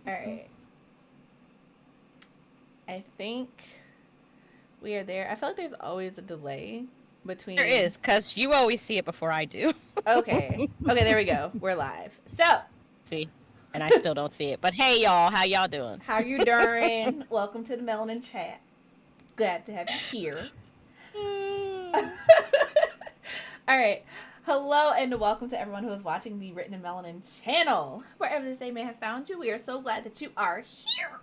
All right. I think we are there. I feel like there's always a delay between. There is, because you always see it before I do. Okay. Okay, there we go. We're live. So. See? And I still don't see it. But hey, y'all. How y'all doing? How you doing? Welcome to the Melanin Chat. Glad to have you here. All right. Hello and welcome to everyone who is watching the Written in Melanin channel. Wherever this day may have found you, we are so glad that you are here.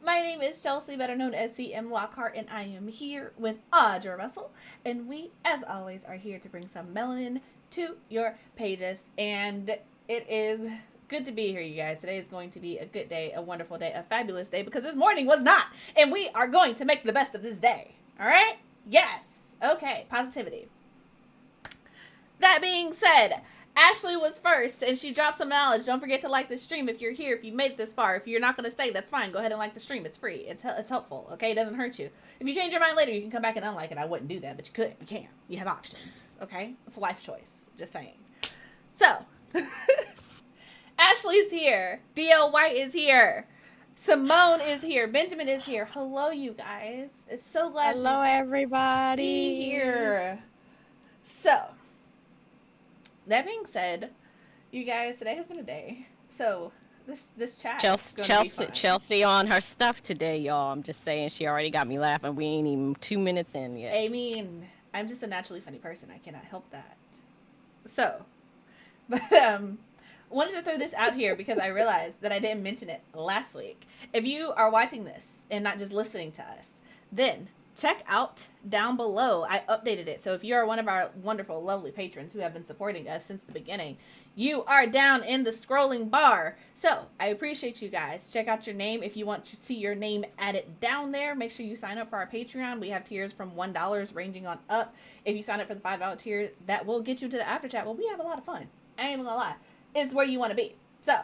My name is Chelsea, better known as CM Lockhart, and I am here with Audra Russell. And we, as always, are here to bring some melanin to your pages. And it is good to be here, you guys. Today is going to be a good day, a wonderful day, a fabulous day, because this morning was not. And we are going to make the best of this day. All right? Yes. Okay. Positivity. That being said, Ashley was first, and she dropped some knowledge. Don't forget to like the stream if you're here, if you made it this far. If you're not going to stay, that's fine. Go ahead and like the stream. It's free. It's helpful, okay? It doesn't hurt you. If you change your mind later, you can come back and unlike it. I wouldn't do that, but you could. You can. You have options, okay? It's a life choice. Just saying. So, Ashley's here. D.L. White is here. Simone is here. Benjamin is here. Hello, you guys. It's so glad Hello, everybody. be here. So, that being said, you guys, today has been a day. So this chat Chelsea on her stuff today, y'all. I'm just saying, she already got me laughing. We ain't even 2 minutes in yet. I mean, I'm just a naturally funny person. I cannot help that. So, but wanted to throw this out here because I realized that I didn't mention it last week. If you are watching this and not just listening to us, then check out down below. I updated it. So if you are one of our wonderful, lovely patrons who have been supporting us since the beginning, you are down in the scrolling bar. So I appreciate you guys. Check out your name. If you want to see your name added down there, make sure you sign up for our Patreon. We have tiers from $1 ranging on up. If you sign up for the $5 tier, that will get you to the after chat. Well, we have a lot of fun. I ain't even gonna lie. It's where you want to be. So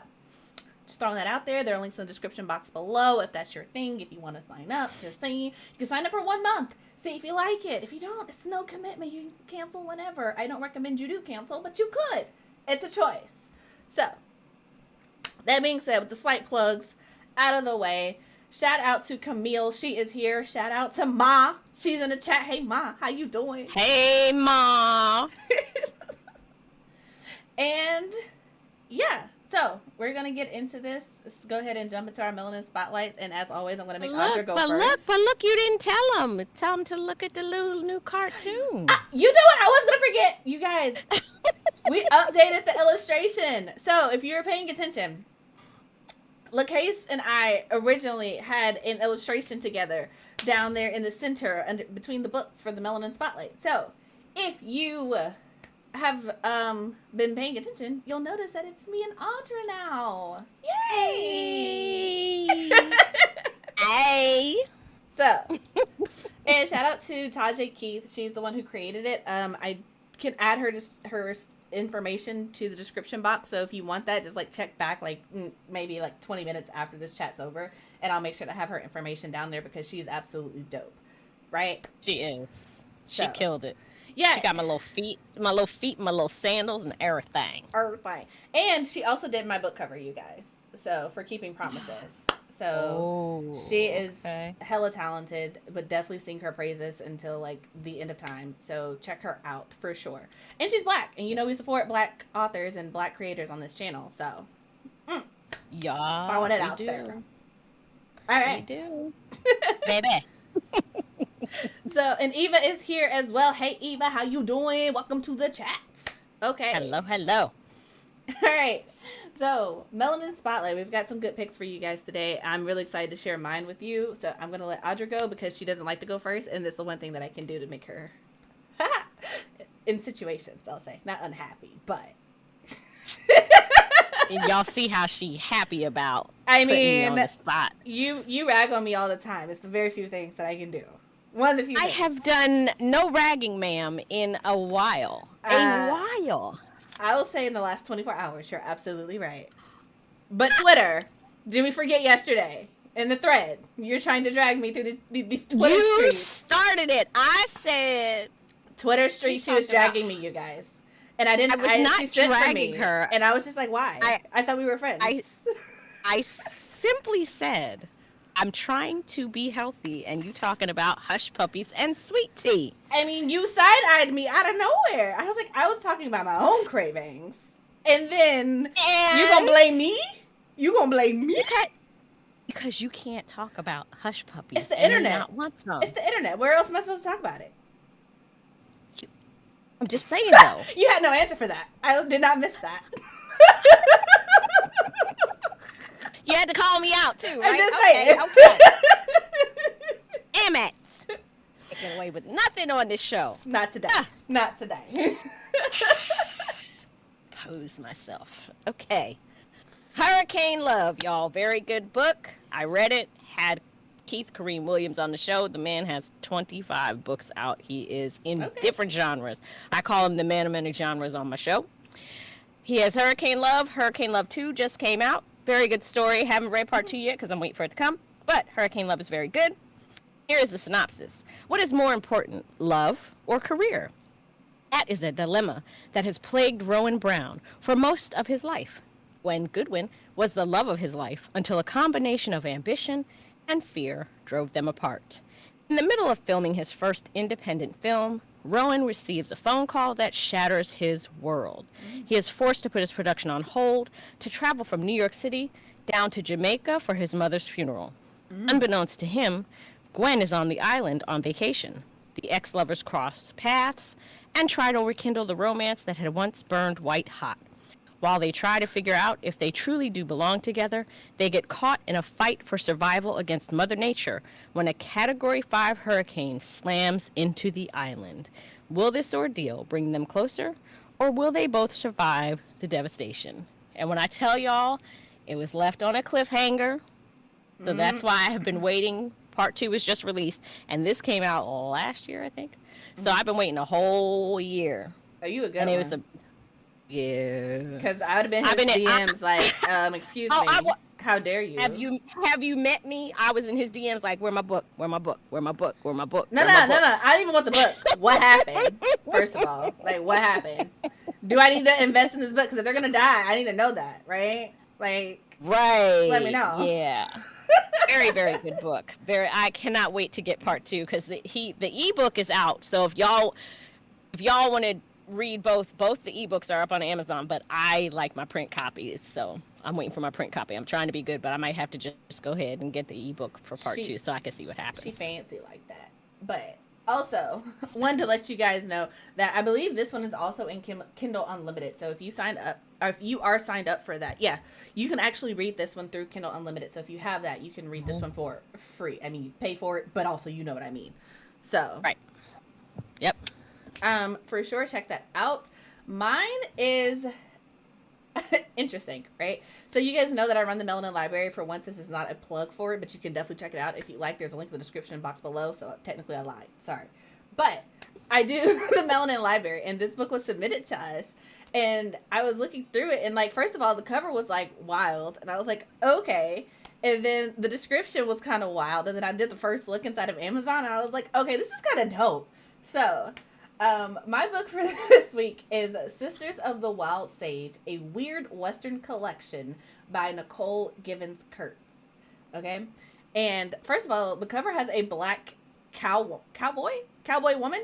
just throwing that out there. There are links in the description box below if that's your thing. If you want to sign up, just saying. You can sign up for 1 month. See if you like it. If you don't, it's no commitment. You can cancel whenever. I don't recommend you do cancel, but you could. It's a choice. So, that being said, with the slight plugs out of the way, shout out to Camille. She is here. Shout out to Ma. She's in the chat. Hey, Ma. How you doing? Hey, Ma. And, yeah. So, we're going to get into this. Let's go ahead and jump into our melanin spotlights. And as always, I'm going to make Audra go first. But look, you didn't tell them. Tell them to look at the little new cartoon. You know what? I was going to forget. You guys, we updated the illustration. So, if you're paying attention, LaCase and I originally had an illustration together down there in the center between the books for the melanin spotlight. So, if you have been paying attention, you'll notice that it's me and Audra now. Yay! Hey! So, and shout out to Tajay Keith. She's the one who created it. I can add her information to the description box. So if you want that, just like check back like maybe like 20 minutes after this chat's over, and I'll make sure to have her information down there because she's absolutely dope. Right? She is. She killed it. Yeah. She got my little feet, my little sandals and everything. And she also did my book cover, you guys. So, for Keeping Promises. So, she is hella talented, but definitely sing her praises until, like, the end of time. So, check her out for sure. And she's Black. And, you know, we support Black authors and Black creators on this channel. So, yeah, throwing it out there. All right. We do. Baby. So, and Eva is here as well. Hey, Eva, how you doing? Welcome to the chat. Okay. Hello. All right. So, Melanin Spotlight. We've got some good picks for you guys today. I'm really excited to share mine with you. So, I'm going to let Audra go because she doesn't like to go first. And this is the one thing that I can do to make her in situations, I'll say. Not unhappy, but. And y'all see how she happy about I putting me mean, on the spot. You rag on me all the time. It's the very few things that I can do. One of the few things. I have done no ragging, ma'am, in a while. I will say in the last 24 hours, you're absolutely right. But Twitter, did we forget yesterday? In the thread, you're trying to drag me through these Twitter streets. You started it. I said Twitter street. She was dragging me, you guys, and I didn't. I was not she sent dragging for me, her, and I was just like, "Why?" I thought we were friends. I simply said, I'm trying to be healthy, and you talking about hush puppies and sweet tea. I mean, you side-eyed me out of nowhere. I was like, I was talking about my own cravings. And then you gonna blame me? You gonna blame me? Because you can't talk about hush puppies. It's the internet. Not want some. It's the internet. Where else am I supposed to talk about it? I'm just saying, though. You had no answer for that. I did not miss that. You had to call me out, too, right? I'm just saying. Okay. Damn it. Get away with nothing on this show. Not today. Not today. Pose myself. Okay. Hurricane Love, y'all. Very good book. I read it. Had Keith Kareem Williams on the show. The man has 25 books out. He is in different genres. I call him the man of many genres on my show. He has Hurricane Love. Hurricane Love 2 just came out. Very good story. Haven't read part 2 yet because I'm waiting for it to come. But Hurricane Love is very good. Here is the synopsis. What is more important, love or career? That is a dilemma that has plagued Rowan Brown for most of his life. Gwen Goodwin was the love of his life until a combination of ambition and fear drove them apart. In the middle of filming his first independent film, Rowan receives a phone call that shatters his world. He is forced to put his production on hold to travel from New York City down to Jamaica for his mother's funeral. Unbeknownst to him, Gwen is on the island on vacation. The ex-lovers cross paths and try to rekindle the romance that had once burned white hot. While they try to figure out if they truly do belong together, they get caught in a fight for survival against Mother Nature when a Category 5 hurricane slams into the island. Will this ordeal bring them closer, or will they both survive the devastation? And when I tell y'all, it was left on a cliffhanger, so that's why I have been waiting. Part 2 was just released, and this came out last year, I think. So I've been waiting a whole year. Are you a good and one? It was yeah. Because I would have been his DMs like, excuse me, how dare you? Have you met me? I was in his DMs like, where my book? Where my book? Where my book? Where my book? No. I didn't even want the book. What happened? First of all, like, what happened? Do I need to invest in this book? Because if they're gonna die, I need to know that, right? Like, right. Let me know. Yeah. Very, very good book. I cannot wait to get part 2 because the ebook is out. So if y'all want to read both the ebooks are up on Amazon, but I like my print copies, so I'm waiting for my print copy. I'm trying to be good, but I might have to just go ahead and get the ebook for part 2 so I can see what happens. She fancy like that. But also, wanted to let you guys know that I believe this one is also in Kindle Unlimited. So if you signed up, or if you are signed up for that, you can actually read this one through Kindle Unlimited. So if you have that, you can read this one for free. I mean, you pay for it, but also you know what I mean. So right. Yep. For sure, check that out. Mine is interesting, right? So you guys know that I run the Melanin Library. For once, this is not a plug for it, but you can definitely check it out if you like. There's a link in the description box below, so technically I lied. Sorry. But I do the Melanin Library, and this book was submitted to us, and I was looking through it, and, like, first of all, the cover was, like, wild, and I was like, okay. And then the description was kind of wild, and then I did the first look inside of Amazon, and I was like, okay, this is kind of dope. So my book for this week is Sisters of the Wild Sage, a weird Western collection by Nicole Givens Kurtz. Okay? And first of all, the cover has a black cowwoman? Cowwoman.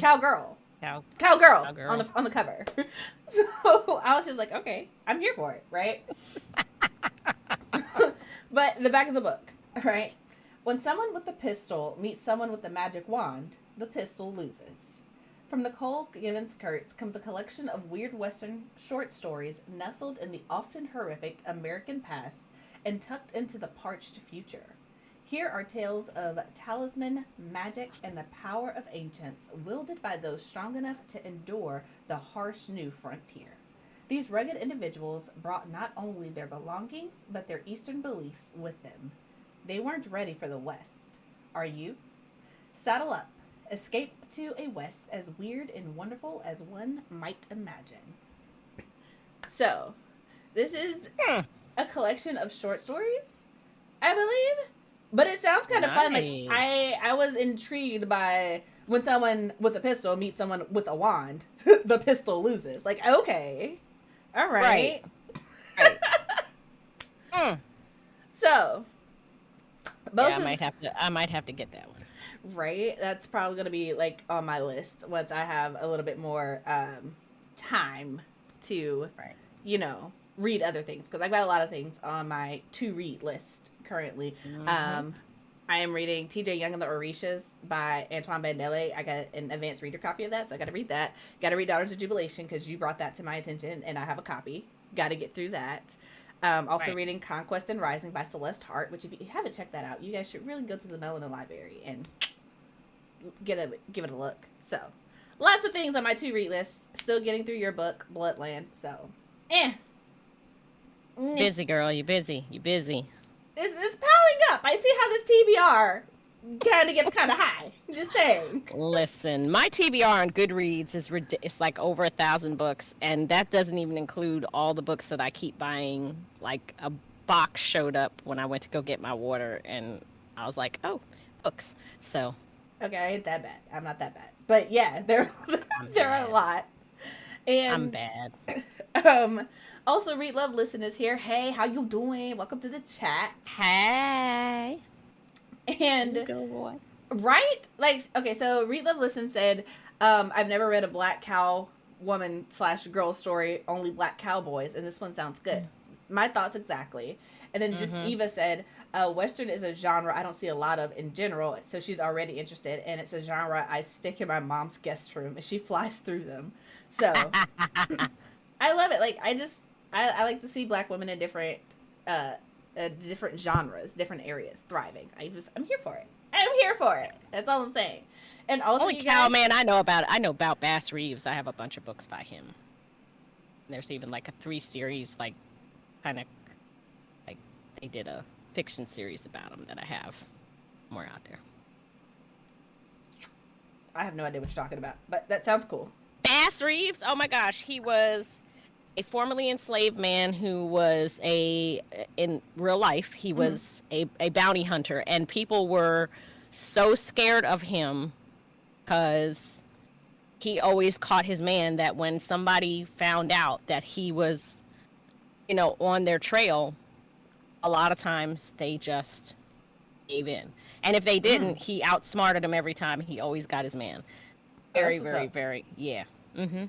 Cowgirl on the cover. So I was just like, okay, I'm here for it, right? But the back of the book, right? When someone with a pistol meets someone with a magic wand, the pistol loses. From Nicole Givens Kurtz comes a collection of weird Western short stories nestled in the often horrific American past and tucked into the parched future. Here are tales of talisman, magic, and the power of ancients wielded by those strong enough to endure the harsh new frontier. These rugged individuals brought not only their belongings, but their Eastern beliefs with them. They weren't ready for the West. Are you? Saddle up. Escape to a West as weird and wonderful as one might imagine. So, this is a collection of short stories, I believe. But it sounds kind of fun. Like, I was intrigued by when someone with a pistol meets someone with a wand, the pistol loses. Like, okay. All right. Mm. So, both Yeah, of I might have to get that one. right. That's probably gonna be like on my list once I have a little bit more time to, Right. you know, read other things because I've got a lot of things on my to read list currently. Mm-hmm. I am reading T.J. Young and the Orishas by Antoine Bandele. I got an advanced reader copy of that, so I got to read that. Got to read Daughters of Jubilation because you brought that to my attention, and I have a copy. Got to get through that. Also Right. reading Conquest and Rising by Celeste Hart, which if you haven't checked that out, you guys should really go to the Melanin Library and give it a look. So, lots of things on my to read list. Still getting through your book, Bloodland. So, eh. Busy girl, you busy. You busy. It's piling up. I see how this TBR kind of gets kind of high. Just saying. Listen, my TBR on Goodreads is it's like over 1,000 books, and that doesn't even include all the books that I keep buying. Like a box showed up when I went to go get my water, and I was like, "Oh, books." So Okay, I ain't that bad. I'm not that bad. But yeah, there are a lot. I'm And bad. um also Read Love Listen is here. Hey, how you doing? Welcome to the chat. Hey, And go boy. right? Like okay, so Read Love Listen said, I've never read a black cow woman / girl story, only black cowboys, and this one sounds good. My thoughts exactly. And then just Eva said, Western is a genre I don't see a lot of in general, so she's already interested, and it's a genre I stick in my mom's guest room and she flies through them. So I love it. Like I like to see black women in different genres, different areas thriving. I'm here for it. I'm here for it. That's all I'm saying. And also, Only you cow guys, man I know about. I know about Bass Reeves. I have a bunch of books by him. There's even like a 3-series, like kind of like they did a fiction series about him that I have more out there. I have no idea what you're talking about, but that sounds cool. Bass Reeves. Oh my gosh, he was a formerly enslaved man who was in real life he was a bounty hunter, and people were so scared of him because he always caught his man that when somebody found out that he was, on their trail, a lot of times they just gave in. And if they didn't, he outsmarted them every time. He always got his man. Very, very, very, yeah. Mm-hmm.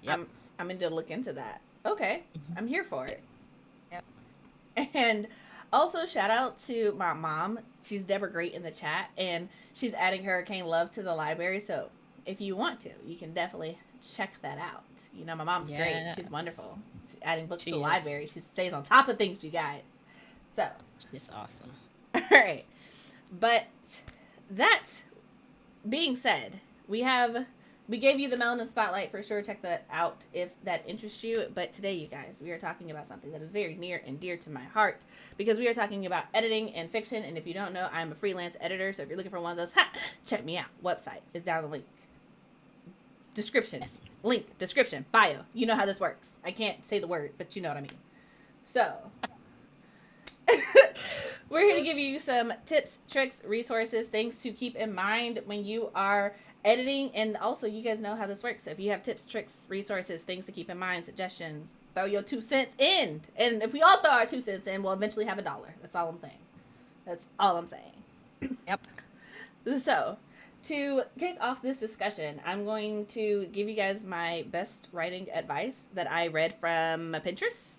Yep. I'm going to look into that. Okay. I'm here for it. Yep. And also, shout out to my mom. She's Deborah Great in the chat, and she's adding Hurricane Love to the library. So if you want to, you can definitely check that out. My mom's great. She's wonderful. She's adding books to the library. She stays on top of things, you guys. So she's awesome. All right. But that being said, we gave you the Melanin Spotlight for sure. Check that out if that interests you. But today, you guys, we are talking about something that is very near and dear to my heart because we are talking about editing and fiction. And if you don't know, I'm a freelance editor. So if you're looking for one of those, check me out. Website is down the link. Description. Yes. Link. Description. Bio. You know how this works. I can't say the word, but you know what I mean. So we're here to give you some tips, tricks, resources, things to keep in mind when you are editing. And also, you guys know how this works. So if you have tips, tricks, resources, things to keep in mind, suggestions, throw your 2 cents in. And if we all throw our 2 cents in, we'll eventually have $1. That's all I'm saying. That's all I'm saying. Yep. So to kick off this discussion, I'm going to give you guys my best writing advice that I read from Pinterest.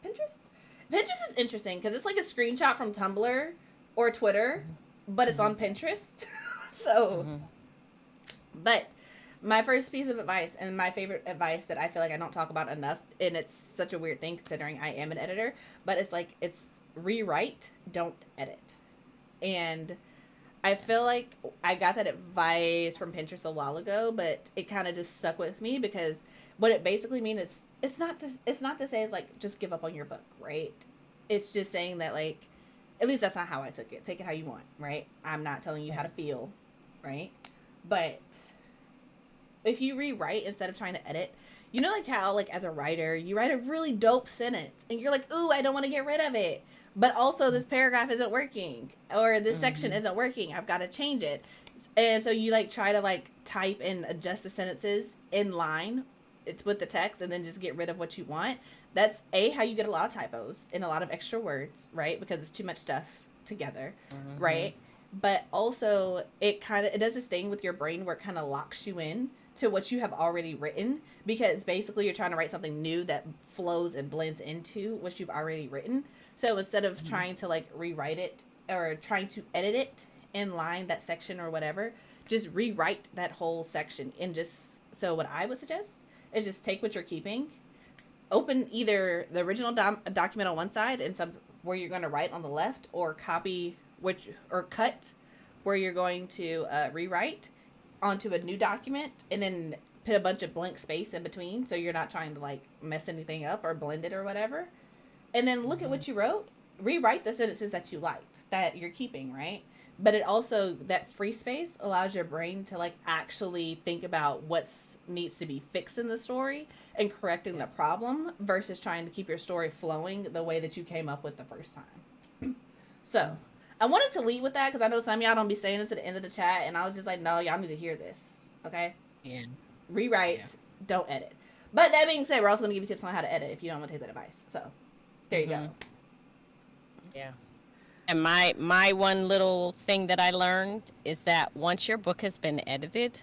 Pinterest is interesting because it's like a screenshot from Tumblr or Twitter, but it's on Pinterest. So, but my first piece of advice and my favorite advice that I feel like I don't talk about enough, and it's such a weird thing considering I am an editor, but it's rewrite, don't edit. And I feel like I got that advice from Pinterest a while ago, but it kind of just stuck with me because what it basically means is it's not to say it's like just give up on your book, right? It's just saying that, like, at least that's not how I took it. Take it how you want, right? I'm not telling you how to feel, right? But if you rewrite instead of trying to edit, like how, like, as a writer, you write a really dope sentence and you're like, ooh, I don't want to get rid of it. But also this paragraph isn't working or this section isn't working. I've got to change it. And so you, like, try to, like, type and adjust the sentences in line it's with the text and then just get rid of what you want. That's how you get a lot of typos and a lot of extra words, right? Because it's too much stuff together, right? But also it does this thing with your brain where it kind of locks you in to what you have already written, because basically you're trying to write something new that flows and blends into what you've already written. So instead of trying to like rewrite it or trying to edit it in line, that section or whatever, just rewrite that whole section. And just, so what I would suggest is just take what you're keeping, open either the original document on one side and some where you're going to write on the left, or copy or cut where you're going to rewrite onto a new document, and then put a bunch of blank space in between so you're not trying to like mess anything up or blend it or whatever. And then look at what you wrote, rewrite the sentences that you liked that you're keeping, right? But it also, that free space allows your brain to like actually think about what's needs to be fixed in the story and correcting the problem, versus trying to keep your story flowing the way that you came up with the first time. So I wanted to lead with that because I know some of y'all don't be saying this at the end of the chat, and I was just like, no, y'all need to hear this. Okay? Yeah. Rewrite, don't edit. But that being said, we're also going to give you tips on how to edit if you don't want to take that advice. So there you go. Yeah. And my one little thing that I learned is that once your book has been edited,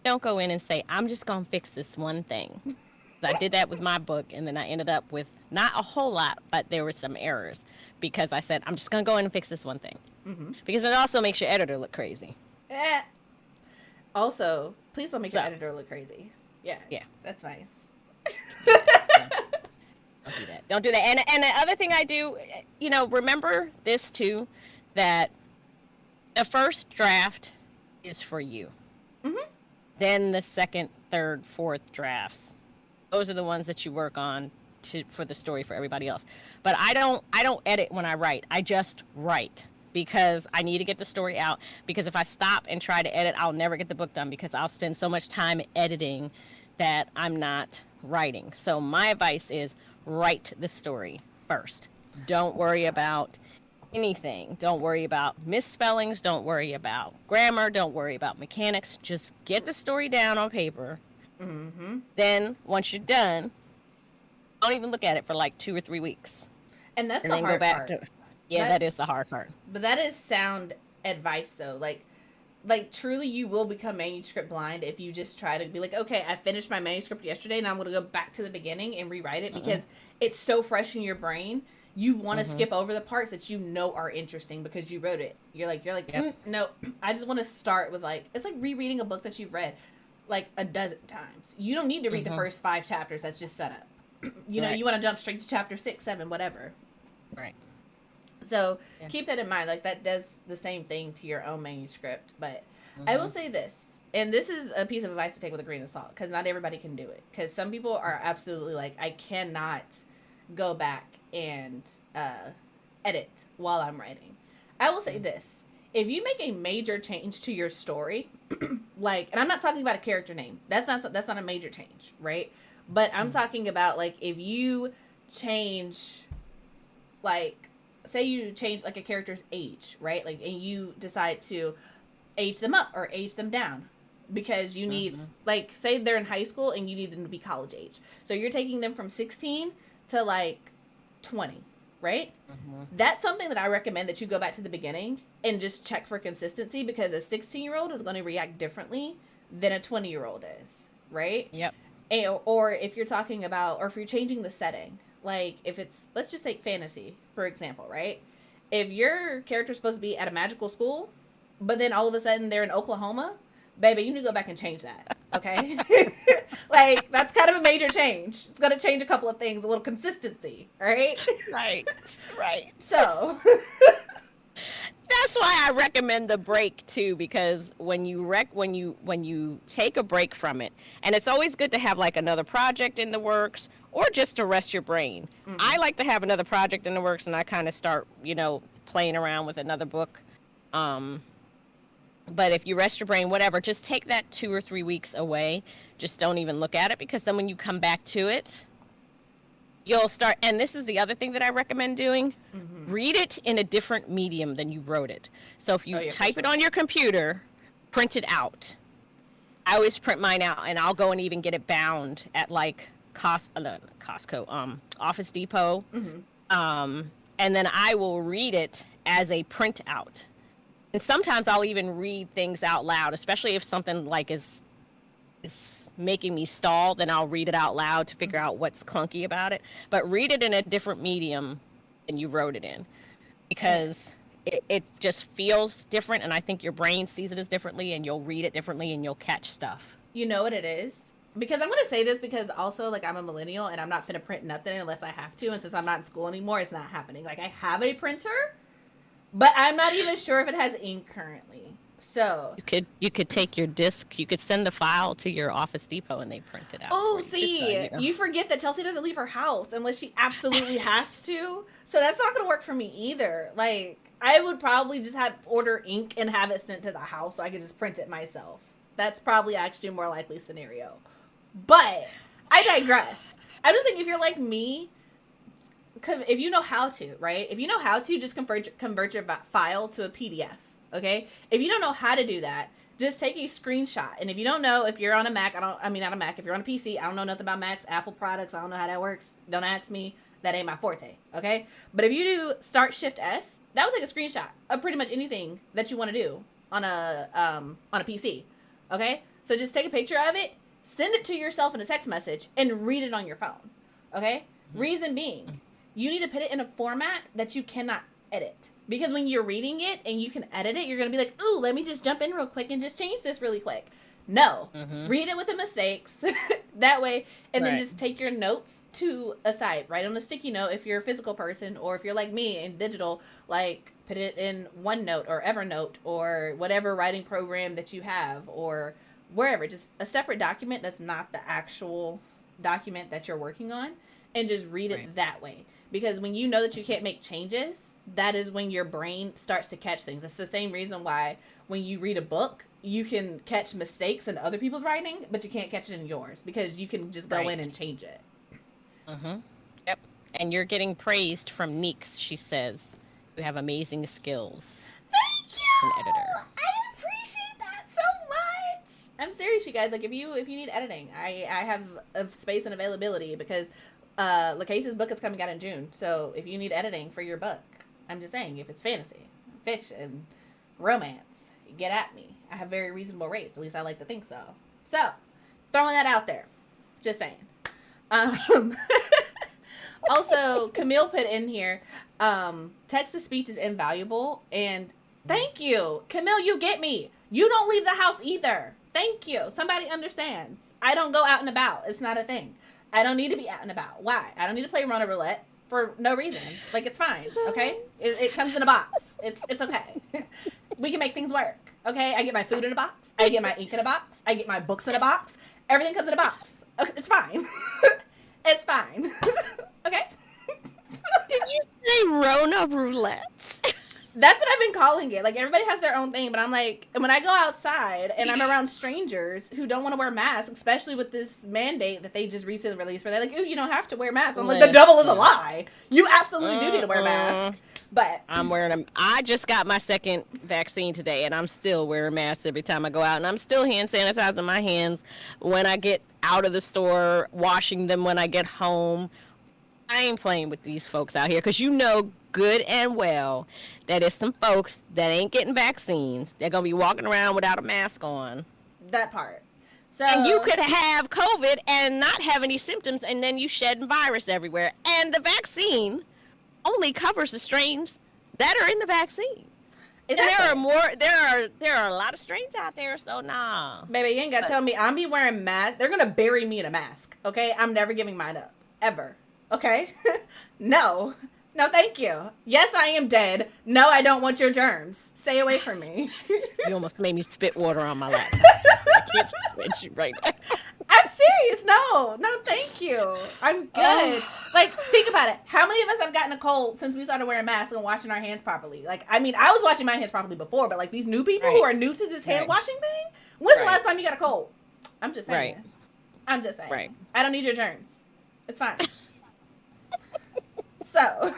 don't go in and say, I'm just going to fix this one thing. I did that with my book, and then I ended up with not a whole lot, but there were some errors because I said, I'm just going to go in and fix this one thing. Because it also makes your editor look crazy. Also, please don't make your editor look crazy. Yeah. That's nice. Don't do that. Don't do that. And the other thing I do, remember this too, that the first draft is for you. Then the second, third, fourth drafts, those are the ones that you work on for the story for everybody else. But I don't edit when I write. I just write because I need to get the story out. Because if I stop and try to edit, I'll never get the book done because I'll spend so much time editing that I'm not writing. So my advice is write the story first. Don't worry about anything. Don't worry about misspellings. Don't worry about grammar. Don't worry about mechanics. Just get the story down on paper. Then once you're done, don't even look at it for like 2 or 3 weeks. And that's the hard part. That is the hard part. But that is sound advice though. Like truly you will become manuscript blind if you just try to be like, okay, I finished my manuscript yesterday and I'm going to go back to the beginning and rewrite it because it's so fresh in your brain. You want to skip over the parts that you know are interesting because you wrote it. You're like, no, I just want to start with like, it's like rereading a book that you've read like a dozen times. You don't need to read the first 5 chapters. That's just set up. You know, you want to jump straight to chapter 6, 7, whatever. Right. So keep that in mind. Like that does the same thing to your own manuscript. But I will say this, and this is a piece of advice to take with a grain of salt because not everybody can do it. Because some people are absolutely like, I cannot go back and edit while I'm writing. I will say this. If you make a major change to your story, like, and I'm not talking about a character name. That's not a major change, right? But I'm talking about like if you change, like, say you change like a character's age, right? Like, and you decide to age them up or age them down because you need, like, say they're in high school and you need them to be college age. So you're taking them from 16 to like 20, right? That's something that I recommend that you go back to the beginning and just check for consistency because a 16-year-old is going to react differently than a 20-year-old is, right? Yep. Or if you're talking about, or if you're changing the setting, like if it's, let's just take fantasy, for example, right? If your character's supposed to be at a magical school, but then all of a sudden they're in Oklahoma, baby, you need to go back and change that, okay? Like, that's kind of a major change. It's going to change a couple of things, a little consistency, right? Right. So... That's why I recommend the break too, because when you take a break from it, and it's always good to have like another project in the works or just to rest your brain. I like to have another project in the works, and I kind of start, playing around with another book. But if you rest your brain, whatever, just take that 2 or 3 weeks away. Just don't even look at it, because then when you come back to it, you'll start, and this is the other thing that I recommend doing, read it in a different medium than you wrote it. So if you type it on your computer, print it out. I always print mine out, and I'll go and even get it bound at like Costco, Office Depot. And then I will read it as a printout. And sometimes I'll even read things out loud, especially if something like is making me stall, then I'll read it out loud to figure out what's clunky about it. But read it in a different medium than you wrote it in, because it just feels different, and I think your brain sees it as differently, and you'll read it differently, and you'll catch stuff. You know what it is? Because I'm going to say this because also, like, I'm a millennial, and I'm not finna print nothing unless I have to, and since I'm not in school anymore, it's not happening. Like, I have a printer, but I'm not even sure if it has ink currently. So you could take your disc, you could send the file to your Office Depot, and they print it out. Oh, see, you forget that Chelsea doesn't leave her house unless she absolutely has to. So that's not going to work for me either. Like, I would probably just order ink and have it sent to the house so I could just print it myself. That's probably actually a more likely scenario. But I digress. I just think if you're like me, if you know how to, right? If you know how to, just convert your file to a PDF, okay? If you don't know how to do that, just take a screenshot. And if you don't know, if you're on a Mac, not a Mac, if you're on a PC, I don't know nothing about Macs, Apple products, I don't know how that works. Don't ask me. That ain't my forte, okay? But if you do Start Shift S, that will take a screenshot of pretty much anything that you want to do on a PC, okay? So just take a picture of it, send it to yourself in a text message, and read it on your phone, okay? Reason being, you need to put it in a format that you cannot edit. Because when you're reading it and you can edit it, you're going to be like, ooh, let me just jump in real quick and just change this really quick. No. Read it with the mistakes that way, and then just take your notes to a side. Write on a sticky note if you're a physical person, or if you're like me in digital, like put it in OneNote or Evernote or whatever writing program that you have, or wherever. Just a separate document that's not the actual document that you're working on, and just read it that way. Because when you know that you can't make changes, that is when your brain starts to catch things. It's the same reason why when you read a book, you can catch mistakes in other people's writing, but you can't catch it in yours, because you can just go in and change it. Yep. And you're getting praised from Neeks, she says. You have amazing skills. Thank you! As an editor. I appreciate that so much! I'm serious, you guys. Like, if you need editing, I have a space and availability, because LaCase's book is coming out in June. So if you need editing for your book, I'm just saying, if it's fantasy, fiction, romance, get at me. I have very reasonable rates. At least I like to think so. So, throwing that out there. Just saying. Also, Camille put in here, text-to-speech is invaluable. And thank you. Camille, you get me. You don't leave the house either. Thank you. Somebody understands. I don't go out and about. It's not a thing. I don't need to be out and about. Why? I don't need to play Rona Roulette for no reason. Like, it's fine, okay? It comes in a box. It's okay. We can make things work, okay? I get my food in a box. I get my ink in a box. I get my books in a box. Everything comes in a box. Okay, it's fine. It's fine. Okay? Did you say Rona Roulette? That's what I've been calling it. Like, everybody has their own thing, but I'm like, when I go outside and I'm around strangers who don't want to wear masks, especially with this mandate that they just recently released, where they're like, ooh, you don't have to wear masks. I'm like, the devil is a lie. You absolutely do need to wear a mask. But I'm wearing them. I just got my second vaccine today, and I'm still wearing masks every time I go out, and I'm still hand sanitizing my hands when I get out of the store, washing them when I get home. I ain't playing with these folks out here, because you know good and well that it's some folks that ain't getting vaccines. They're going to be walking around without a mask on. That part. So, and you could have COVID and not have any symptoms, and then you shedding virus everywhere. And the vaccine only covers the strains that are in the vaccine. Exactly. And there are a lot of strains out there, so nah. Baby, you ain't got to tell me I'm be wearing masks. They're going to bury me in a mask, okay? I'm never giving mine up. Ever. Okay? No. No, thank you. Yes, I am dead. No, I don't want your germs. Stay away from me. You almost made me spit water on my laptop. I can't spit you right now. I'm serious. No, thank you. I'm good. Like, think about it. How many of us have gotten a cold since we started wearing masks and washing our hands properly? Like, I mean, I was washing my hands properly before, but like these new people who are new to this hand washing thing, when's the last time you got a cold? I'm just saying. I'm just saying. Right. I don't need your germs. It's fine. So.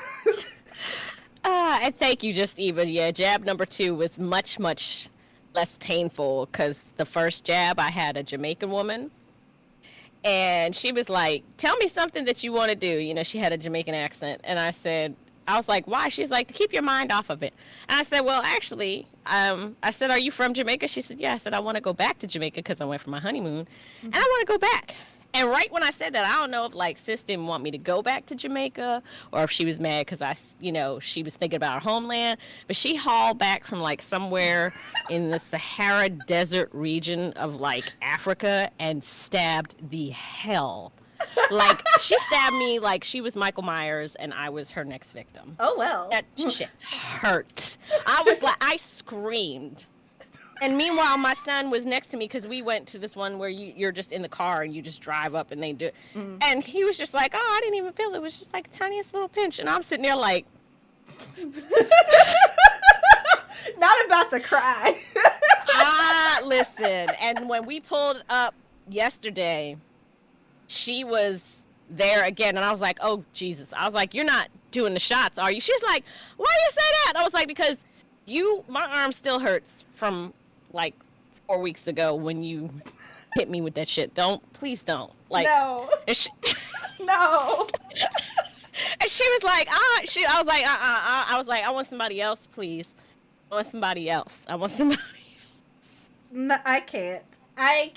And thank you, Just Eva. Yeah, jab number 2 was much, much less painful because the first jab I had a Jamaican woman. And she was like, tell me something that you want to do. You know, she had a Jamaican accent. And I was like, why? She's like, to keep your mind off of it. And I said, well, actually, I said, are you from Jamaica? She said, yeah. I said, I want to go back to Jamaica because I went for my honeymoon. And I want to go back. And right when I said that, I don't know if like sis didn't want me to go back to Jamaica or if she was mad because she was thinking about her homeland. But she hauled back from like somewhere in the Sahara Desert region of like Africa and stabbed the hell. Like she stabbed me like she was Michael Myers and I was her next victim. Oh, well. That shit hurt. I was like, I screamed. And meanwhile, my son was next to me because we went to this one where you're just in the car and you just drive up and they do. And he was just like, oh, I didn't even feel it. It was just like the tiniest little pinch. And I'm sitting there like. Not about to cry. Listen. And when we pulled up yesterday, she was there again. And I was like, oh, Jesus. I was like, you're not doing the shots, are you? She was like, why do you say that? I was like, because my arm still hurts from like 4 weeks ago when you hit me with that shit. Please don't. Like, no. No. And she was like, I was like, I was like, I want somebody else, please. I want somebody else. No, I can't. I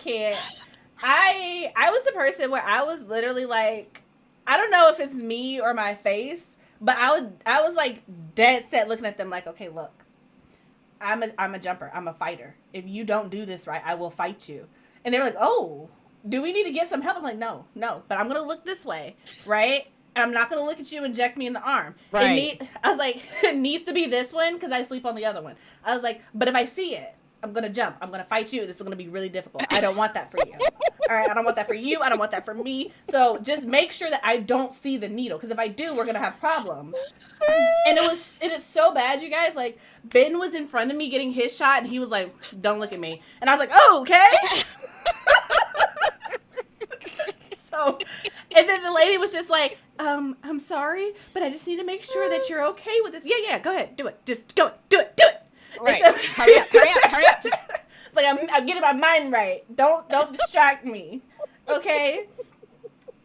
was the person where I was literally like, I don't know if it's me or my face, but I was like dead set looking at them like, okay, look. I'm a jumper. I'm a fighter. If you don't do this right, I will fight you. And they were like, oh, do we need to get some help? I'm like, no. But I'm going to look this way, right? And I'm not going to look at you and inject me in the arm. Right. I was like, it needs to be this one because I sleep on the other one. I was like, but if I see it, I'm going to jump. I'm going to fight you. This is going to be really difficult. I don't want that for you. All right? I don't want that for you. I don't want that for me. So just make sure that I don't see the needle because if I do, we're going to have problems. And it is so bad, you guys. Like, Ben was in front of me getting his shot, and he was like, don't look at me. And I was like, oh, okay. So, and then the lady was just like, I'm sorry, but I just need to make sure that you're okay with this. Yeah, go ahead. Do it. Just go. Do it. Right. So, hurry up. It's like, I'm getting my mind right. Don't distract me. Okay?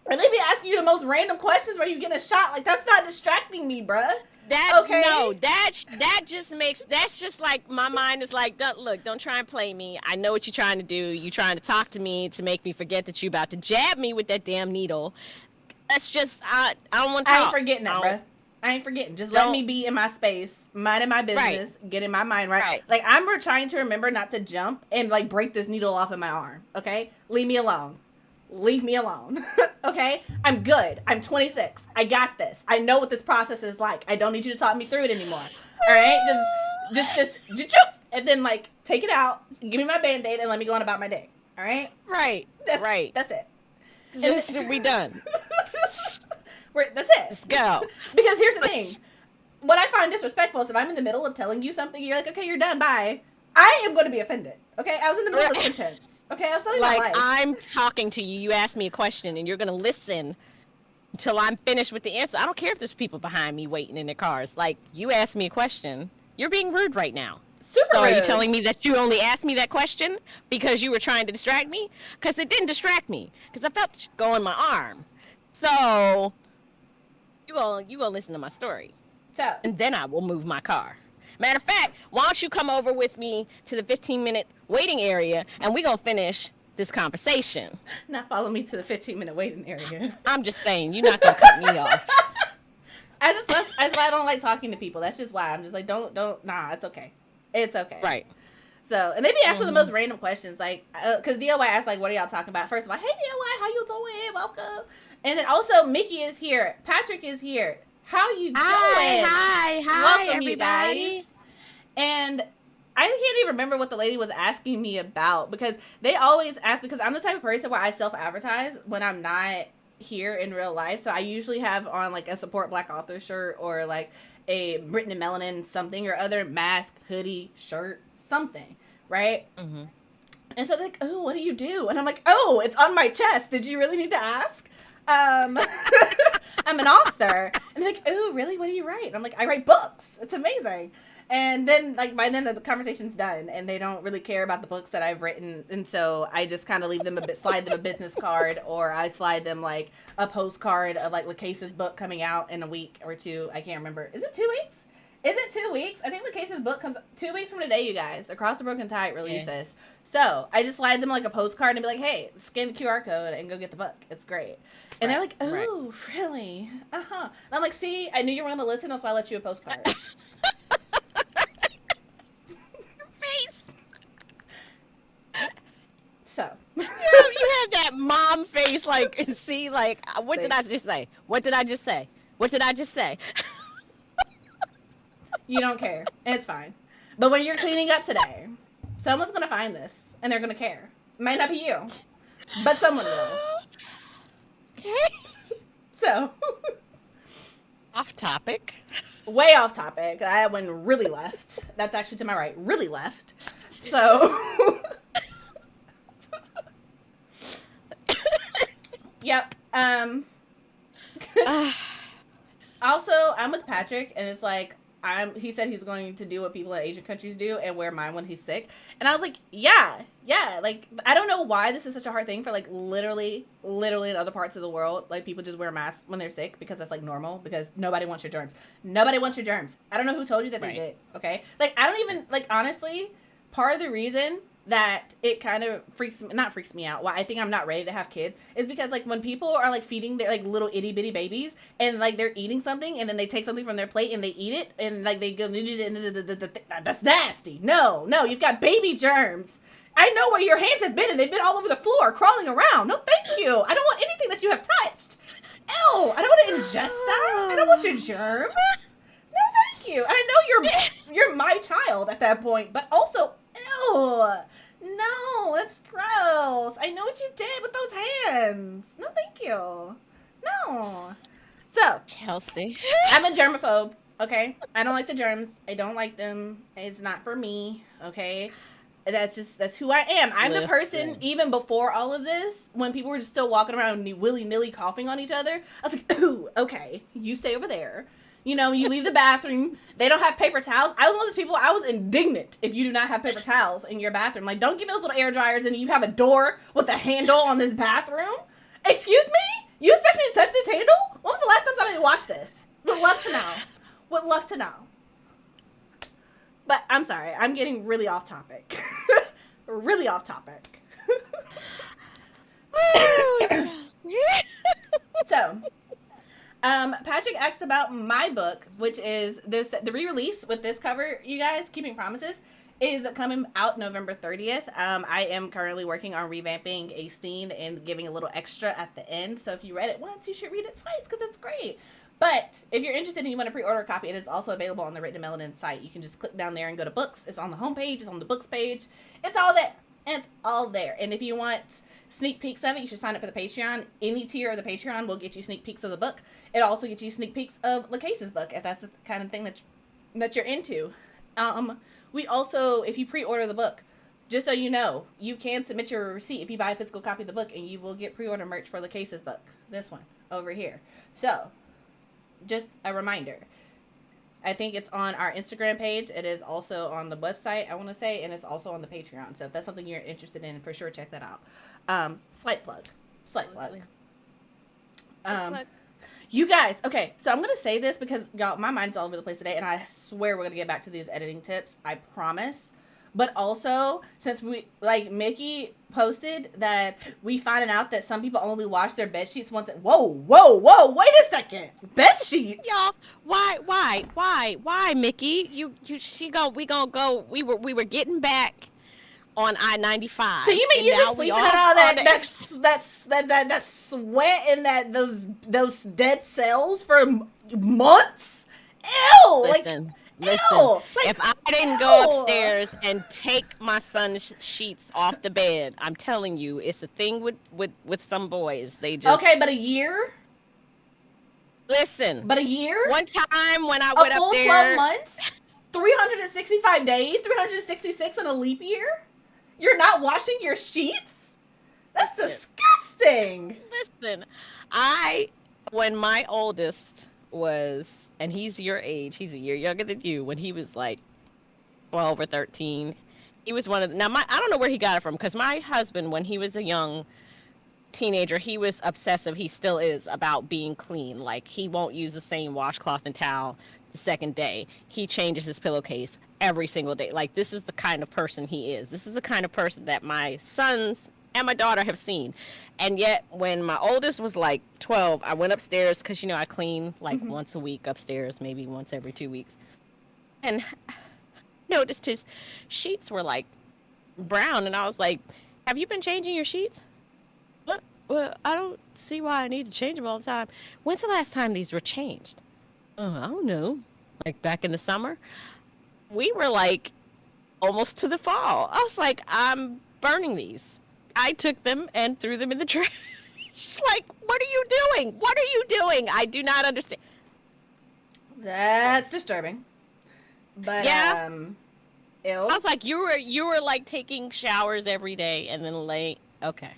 And they be asking you the most random questions where you get a shot. Like, that's not distracting me, bruh. That's just like, my mind is like, don't try and play me. I know what you're trying to do. You're trying to talk to me to make me forget that you're about to jab me with that damn needle. That's just, I don't want to talk. I ain't forgetting that, bruh. I ain't forgetting. Just let me be in my space, minding my business, getting my mind right. Like, I'm trying to remember not to jump and, like, break this needle off of my arm, okay? Leave me alone. Okay? I'm good. I'm 26. I got this. I know what this process is like. I don't need you to talk me through it anymore. All right? Just and then, like, take it out, give me my Band-Aid, and let me go on about my day. All right? Right. That's it. This should be done. That's it. Let's go. Because here's the thing. What I find disrespectful is if I'm in the middle of telling you something, you're like, okay, you're done, bye. I am going to be offended. Okay? I was in the middle of a sentence. Okay? I was telling you my life. I'm talking to you. You ask me a question, and you're going to listen until I'm finished with the answer. I don't care if there's people behind me waiting in their cars. Like, you asked me a question. You're being rude right now. Super rude. Are you telling me that you only asked me that question because you were trying to distract me? Because it didn't distract me. Because I felt it go in my arm. So, you will listen to my story. And then I will move my car. Matter of fact, why don't you come over with me to the 15-minute waiting area, and we're going to finish this conversation. Not follow me to the 15-minute waiting area. I'm just saying, you're not going to cut me off. That's why I don't like talking to people. That's just why. I'm just like, it's okay. It's okay. Right. So, and they be asking the most random questions, like, because DOY asked, like, what are y'all talking about? First of all, hey, DOY, how you doing? Welcome. And then also, Mickey is here. Patrick is here. How you doing? Hi, welcome, everybody. You guys. And I can't even remember what the lady was asking me about, because they always ask, because I'm the type of person where I self-advertise when I'm not here in real life. So I usually have on, like, a support Black author shirt, or like a written in melanin something or other, mask, hoodie, shirt, something, right? Mm-hmm. And so they're like, oh, what do you do? And I'm like, oh, it's on my chest. Did you really need to ask? I'm I'm an author. And they're like, oh, really? What do you write? And I'm like, I write books. It's amazing. And then, like, by then the conversation's done, and they don't really care about the books that I've written, and so I just kind of leave them slide them a business card, or I slide them, like, a postcard of, like, LaCase's book coming out in a week or two. I can't remember. Is it 2 weeks? Is it 2 weeks? I think LaCase's book comes 2 weeks from today, you guys. Across the Broken Tide releases. Yeah. So I just slide them, like, a postcard and be like, hey, scan the QR code and go get the book. It's great. And they're like, oh, really? Uh-huh. And I'm like, see, I knew you were going to listen. That's why I let you a postcard. So you have that mom face, like, see, like, what did I just say? What did I just say? What did I just say? You don't care. It's fine. But when you're cleaning up today, someone's going to find this, and they're going to care. It might not be you, but someone will. Okay. So. Off topic. Way off topic. I went really left. That's actually to my right. Really left. So. Yep. Also, I'm with Patrick, and it's like, he said he's going to do what people in Asian countries do and wear mine when he's sick. And I was like, yeah. Like, I don't know why this is such a hard thing for, like, literally in other parts of the world. Like, people just wear masks when they're sick because that's, like, normal. Because nobody wants your germs. Nobody wants your germs. I don't know who told you that they did, okay? Like, I don't even, like, honestly, part of the reason that it kind of not freaks me out, why I think I'm not ready to have kids, is because, like, when people are, like, feeding their, like, little itty bitty babies, and, like, they're eating something, and then they take something from their plate and they eat it, and, like, they go, that's nasty. No, you've got baby germs. I know where your hands have been, and they've been all over the floor, crawling around. No, thank you. I don't want anything that you have touched. Ew, I don't want to ingest that. I don't want your germs. No, thank you. I know you're my child at that point, but also, ew. No, that's gross. I know what you did with those hands. No, thank you. No. So, Chelsea. I'm a germaphobe, okay? I don't like the germs. I don't like them. It's not for me, okay? That's who I am. I'm the person, even before all of this, when people were just still walking around willy-nilly coughing on each other, I was like, ooh, okay, you stay over there. You know, you leave the bathroom. They don't have paper towels. I was one of those people, I was indignant if you do not have paper towels in your bathroom. Like, don't give me those little air dryers and you have a door with a handle on this bathroom. Excuse me? You expect me to touch this handle? When was the last time somebody watched this? Would love to know. Would love to know. But I'm sorry. I'm getting really off topic. Really off topic. So... Patrick asked about my book, which is the re-release with this cover, you guys, Keeping Promises, is coming out November 30th. I am currently working on revamping a scene and giving a little extra at the end. So if you read it once, you should read it twice because it's great. But if you're interested and you want to pre-order a copy, it is also available on the Written Melanin site. You can just click down there and go to books. It's on the homepage. It's on the books page. It's all there. It's all there. And if you want sneak peeks of it, you should sign up for the Patreon. Any tier of the Patreon will get you sneak peeks of the book. It also gets you sneak peeks of LaCase's book, if that's the kind of thing that you're into. We also, if you pre-order the book, just so you know, you can submit your receipt if you buy a physical copy of the book, and you will get pre-order merch for LaCase's book. This one, over here. So, just a reminder. I think it's on our Instagram page. It is also on the website, I want to say, and it's also on the Patreon. So if that's something you're interested in, for sure, check that out. Slight plug. You guys, okay, so I'm going to say this because, y'all, my mind's all over the place today, and I swear we're going to get back to these editing tips. I promise. But also, since Mickey posted that we finding out that some people only wash their bed sheets once. Whoa, wait a second. Bed sheets? Y'all, why, Mickey? We were getting back on I-95. So you mean you're just sleeping in all that sweat and those dead cells for months? Ew! Listen, if I didn't go upstairs and take my son's sheets off the bed, I'm telling you, it's a thing with some boys. They just... Okay, but a year? Listen. But a year? One time when I went up there... A full 12 months? 365 days? 366 in a leap year? You're not washing your sheets? That's disgusting. Listen, when my oldest was, and he's your age, he's a year younger than you, when he was like 12 or 13, he was one of the, now I don't know where he got it from, because my husband, when he was a young teenager, he was obsessive, he still is, about being clean. Like, he won't use the same washcloth and towel the second day. He changes his pillowcase every single day. Like, this is the kind of person he is. This is the kind of person that my sons and my daughter have seen. And yet, when my oldest was like 12, I went upstairs because, I clean like once a week upstairs, maybe once every 2 weeks. And noticed his sheets were like brown. And I was like, have you been changing your sheets? What? Well, I don't see why I need to change them all the time. When's the last time these were changed? Oh, I don't know. Like back in the summer? We were like almost to the fall. I was like, I'm burning these. I took them and threw them in the trash. Like, what are you doing? What are you doing? I do not understand. That's disturbing. But yeah. Ew. I was like, you were like taking showers every day and then okay.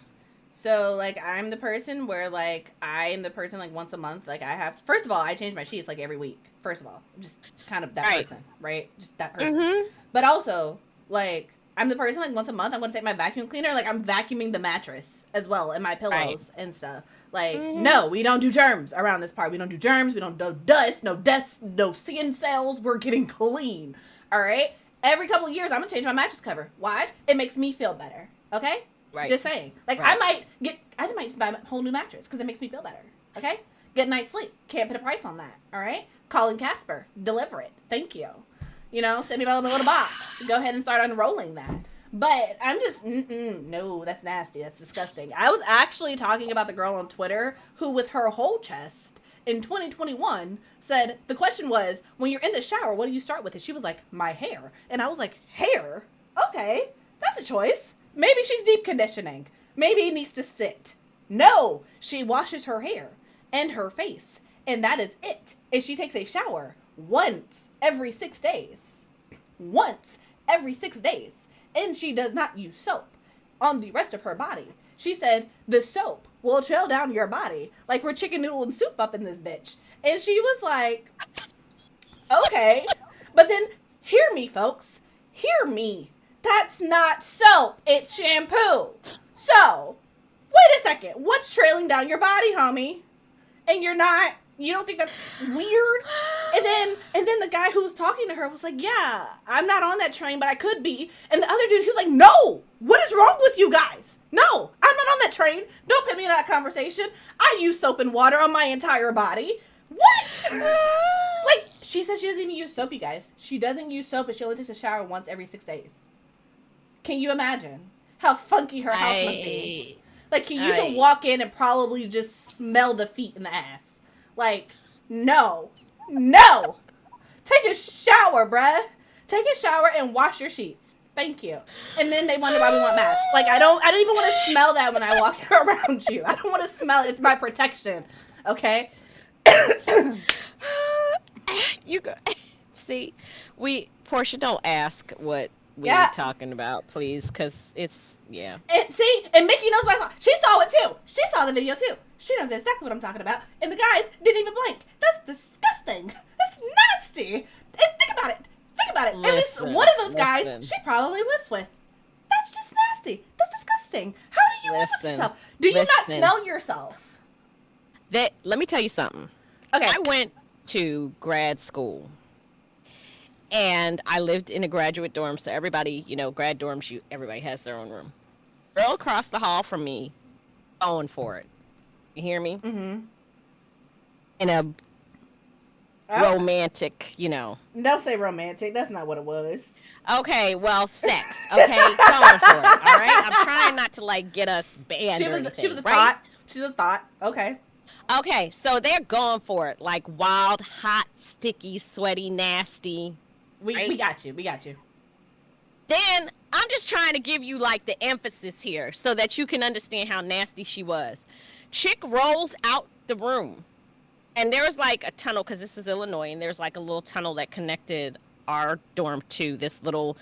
So, like, I'm the person where, like, like, once a month, like, first of all, I change my sheets, like, every week. First of all, I'm just kind of that person, right? Just that person. Mm-hmm. But also, like, I'm the person, like, once a month, I'm going to take my vacuum cleaner, like, I'm vacuuming the mattress as well, and my pillows and stuff. Like, no, we don't do germs around this part. We don't do germs. We don't do dust, no skin cells. We're getting clean, all right? Every couple of years, I'm going to change my mattress cover. Why? It makes me feel better, okay? Right. Just saying. Like, right. I might just buy a whole new mattress because it makes me feel better. Okay? Get a night's sleep. Can't put a price on that. All right? Calling Casper. Deliver it. Thank you. Send me my little box. Go ahead and start unrolling that. But I'm just, no, that's nasty. That's disgusting. I was actually talking about the girl on Twitter who, with her whole chest in 2021, said, the question was, when you're in the shower, what do you start with? And she was like, my hair. And I was like, hair? Okay. That's a choice. Maybe she's deep conditioning. Maybe it needs to sit. No, she washes her hair and her face, and that is it. And she takes a shower once every 6 days. Once every 6 days. And she does not use soap on the rest of her body. She said, the soap will trail down your body like we're chicken noodle and soup up in this bitch. And she was like, okay. But then, hear me, folks. Hear me. That's not soap. It's shampoo. So, wait a second. What's trailing down your body, homie? And you don't think that's weird? And then the guy who was talking to her was like, yeah, I'm not on that train, but I could be. And the other dude, he was like, no, what is wrong with you guys? No, I'm not on that train. Don't put me in that conversation. I use soap and water on my entire body. What? Like, she said she doesn't even use soap, you guys. She doesn't use soap, and she only takes a shower once every 6 days. Can you imagine how funky her house must be? Like, you can walk in and probably just smell the feet and the ass. Like, no. Take a shower, bruh. Take a shower and wash your sheets. Thank you. And then they wonder why we want masks. Like, I don't even want to smell that when I walk around you. I don't want to smell it. It's my protection. Okay? You go. See, Portia, don't ask what we're talking about, please, because it's, yeah. And Mickey knows what I saw. She saw it too. She saw the video too. She knows exactly what I'm talking about. And the guys didn't even blink. That's disgusting. That's nasty. And think about it. Listen, at least one of those guys she probably lives with. That's just nasty. That's disgusting. How do you live with yourself? Do you not smell yourself? Let me tell you something. Okay. I went to grad school. And I lived in a graduate dorm, so everybody, grad dorms, everybody has their own room. Girl across the hall from me, going for it. You hear me? Mm-hmm. In a romantic, Don't say romantic. That's not what it was. Okay, well, sex. Okay, going for it. All right, I'm trying not to get us banned. She was a thought. She's a thought. Okay. Okay, so they're going for it, like wild, hot, sticky, sweaty, nasty. We got you. Then I'm just trying to give you the emphasis here so that you can understand how nasty she was. Chick rolls out the room, and there was a tunnel, because this is Illinois, and there's a little tunnel that connected our dorm to this little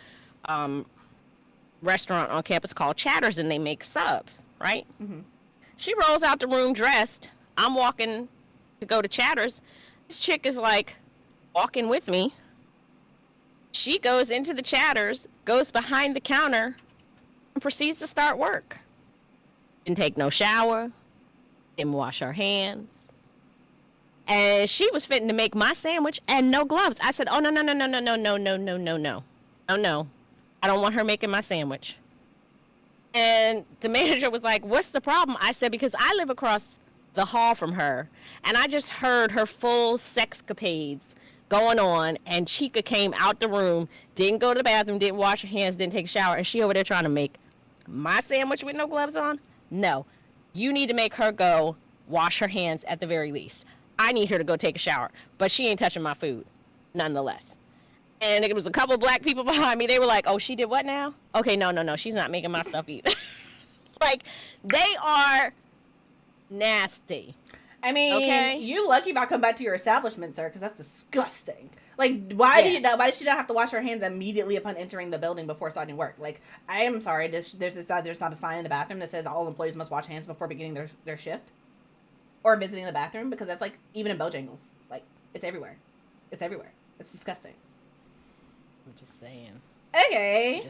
restaurant on campus called Chatters, and they make subs, right? Mm-hmm. She rolls out the room dressed. I'm walking to go to Chatters. This chick is like walking with me. She goes into the Chatters, goes behind the counter, and proceeds to start work. Didn't take no shower, didn't wash her hands. And she was fitting to make my sandwich and no gloves. I said, oh, no. Oh, no. I don't want her making my sandwich. And the manager was like, what's the problem? I said, because I live across the hall from her, and I just heard her full sexcapades going on, and Chica came out the room, didn't go to the bathroom, didn't wash her hands, didn't take a shower, and she over there trying to make my sandwich with no gloves on? No. You need to make her go wash her hands at the very least. I need her to go take a shower, but she ain't touching my food, nonetheless. And it was a couple black people behind me. They were like, oh, she did what now? Okay, no. She's not making my stuff either. Like, they are nasty. I mean, okay? You lucky if I come back to your establishment, sir, because that's disgusting. Like, why did she not have to wash her hands immediately upon entering the building before starting work? Like, I am sorry, there's not a sign in the bathroom that says all employees must wash hands before beginning their shift? Or visiting the bathroom? Because that's like, even in Bojangles. Like, it's everywhere. It's everywhere. It's disgusting. I'm just saying. Okay.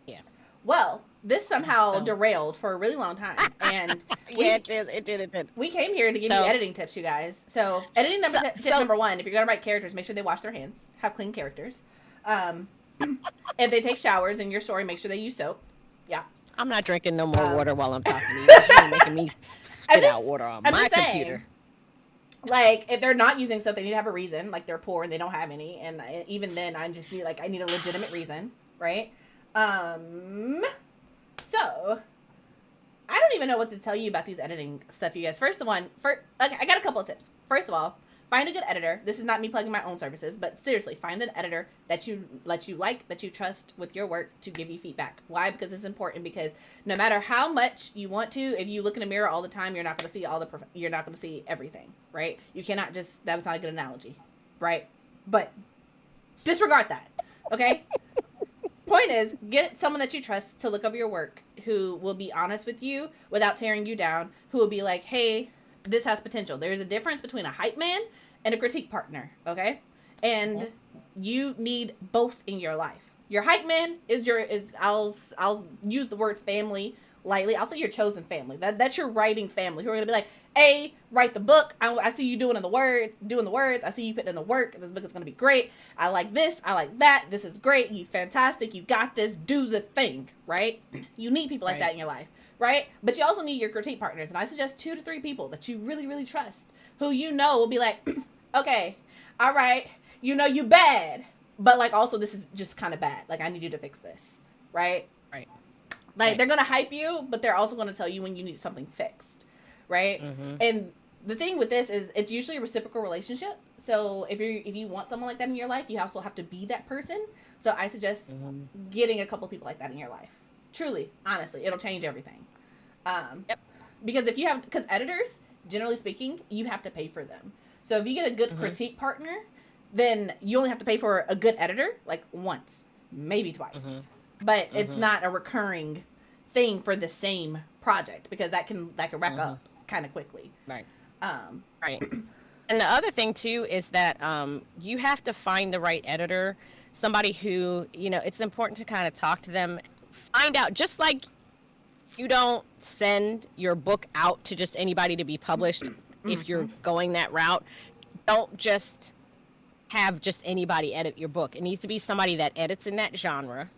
Yeah. Well, this somehow derailed for a really long time. And it did. We came here to give you editing tips, you guys. So, editing tip number one, if you're going to write characters, make sure they wash their hands. Have clean characters. If they take showers in your story, make sure they use soap. Yeah. I'm not drinking no more water while I'm talking to you. You're making me spit out water on my computer. Like, if they're not using soap, they need to have a reason. Like, they're poor and they don't have any. And even then, I need a legitimate reason, right? So, I don't even know what to tell you about these editing stuff, you guys. First of all, I got a couple of tips. First of all, find a good editor. This is not me plugging my own services, but seriously, find an editor that you trust with your work to give you feedback. Why? Because it's important. Because no matter how much you want to, if you look in a mirror all the time, you're not going to see you're not going to see everything, right? You cannot just. That was not a good analogy, right? But disregard that. Okay. Point is, get someone that you trust to look over your work, who will be honest with you without tearing you down, who will be like, hey, this has potential. There's a difference between a hype man and a critique partner, okay? And you need both in your life. Your hype man I'll use the word family lightly. I'll say your chosen family. That's your writing family, who are going to be like, hey, write the book. I see you doing the words. I see you putting in the work. This book is going to be great. I like this. I like that. This is great. You fantastic. You got this. Do the thing, right? You need people like that in your life, right? But you also need your critique partners. And I suggest 2 to 3 people that you really, really trust, who you know will be like, okay, all right, you know you bad, but like also this is just kind of bad. Like, I need you to fix this, right? Right. Like, they're going to hype you, but they're also going to tell you when you need something fixed, right? Mm-hmm. And the thing with this is it's usually a reciprocal relationship. So if you want someone like that in your life, you also have to be that person. So I suggest getting a couple people like that in your life. Truly, honestly, it'll change everything. Because because editors, generally speaking, you have to pay for them. So if you get a good critique partner, then you only have to pay for a good editor like once, maybe twice. But it's not a recurring thing for the same project, because that can rack up kind of quickly. Right. And the other thing too is that you have to find the right editor, somebody who, it's important to kind of talk to them, find out, just like you don't send your book out to just anybody to be published if you're going that route. Don't just have just anybody edit your book. It needs to be somebody that edits in that genre.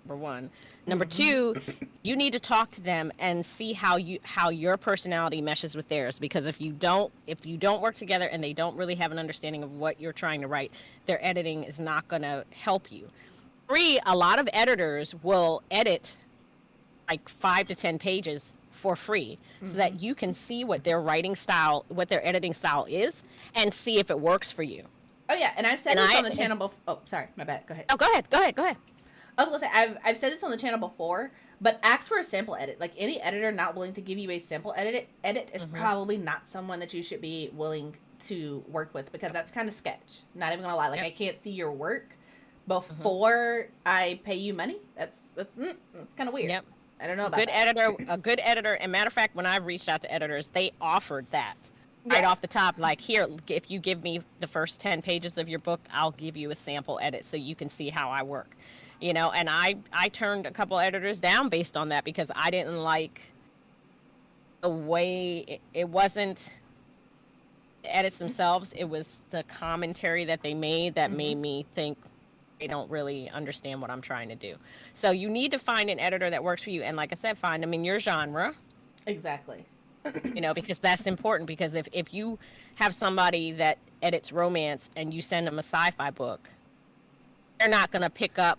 Number one. Number two, you need to talk to them and see how your personality meshes with theirs. Because if you don't work together and they don't really have an understanding of what you're trying to write, their editing is not going to help you. 3, a lot of editors will edit like 5 to 10 pages for free, so that you can see what their editing style is, and see if it works for you. Oh yeah, and I've said this on the channel before. Oh, sorry, my bad. Go ahead. Oh, go ahead. I was gonna say I've said this on the channel before, but ask for a sample edit. Like, any editor not willing to give you a sample edit is probably not someone that you should be willing to work with, because that's kind of sketch. Not even gonna lie. Like, I can't see your work before I pay you money. That's kind of weird. Yep. I don't know about a good editor. And matter of fact, when I've reached out to editors, they offered that. right off the top, like, here, if you give me the first 10 pages of your book, I'll give you a sample edit so you can see how I work. And I turned a couple editors down based on that because I didn't like the way it wasn't the edits themselves. It was the commentary that they made that made me think they don't really understand what I'm trying to do. So you need to find an editor that works for you. And like I said, find them in your genre. Exactly. Because that's important, because if you have somebody that edits romance and you send them a sci-fi book, they're not going to pick up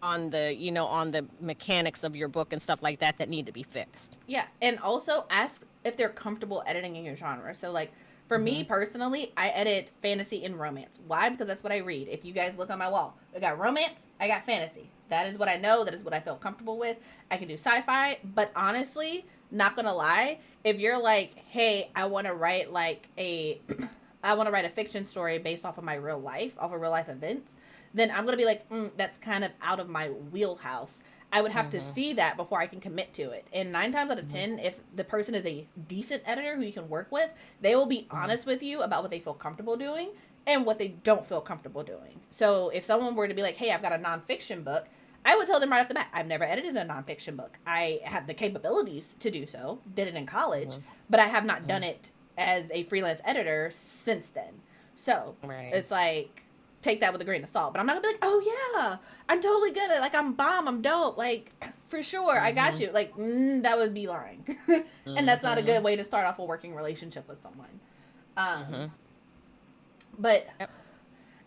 on the mechanics of your book and stuff like that need to be fixed. Yeah, and also ask if they're comfortable editing in your genre. So, like, for me personally, I edit fantasy and romance. Why? Because that's what I read. If you guys look on my wall, I got romance, I got fantasy. That is what I know. That is what I feel comfortable with. I can do sci-fi, but honestly, not gonna lie, if you're like, hey, I want to write a fiction story based off of my real life, off of real life events, then I'm going to be like, that's kind of out of my wheelhouse. I would have to see that before I can commit to it. And 9 times out of 10, if the person is a decent editor who you can work with, they will be honest with you about what they feel comfortable doing and what they don't feel comfortable doing. So if someone were to be like, hey, I've got a nonfiction book, I would tell them right off the bat, I've never edited a nonfiction book. I have the capabilities to do so, did it in college, but I have not done it as a freelance editor since then. So it's like, take that with a grain of salt. But I'm not gonna be like, oh yeah, I'm totally good at, like, I'm bomb, I'm dope, like, for sure, I got you. Like, that would be lying. And that's not a good way to start off a working relationship with someone. But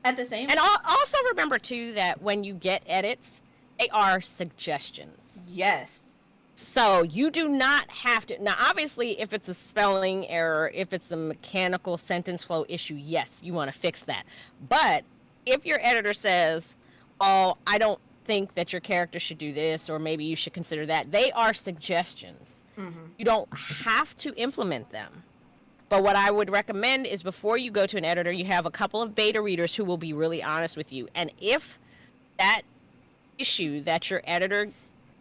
at the same time, and also remember too that when you get edits, they are suggestions. Yes. So you do not have to. Now, obviously, if it's a spelling error, if it's a mechanical sentence flow issue, yes, you want to fix that. But if your editor says, oh, I don't think that your character should do this, or maybe you should consider that, they are suggestions. You don't have to implement them. But what I would recommend is before you go to an editor, you have a couple of beta readers who will be really honest with you. And if that issue that your editor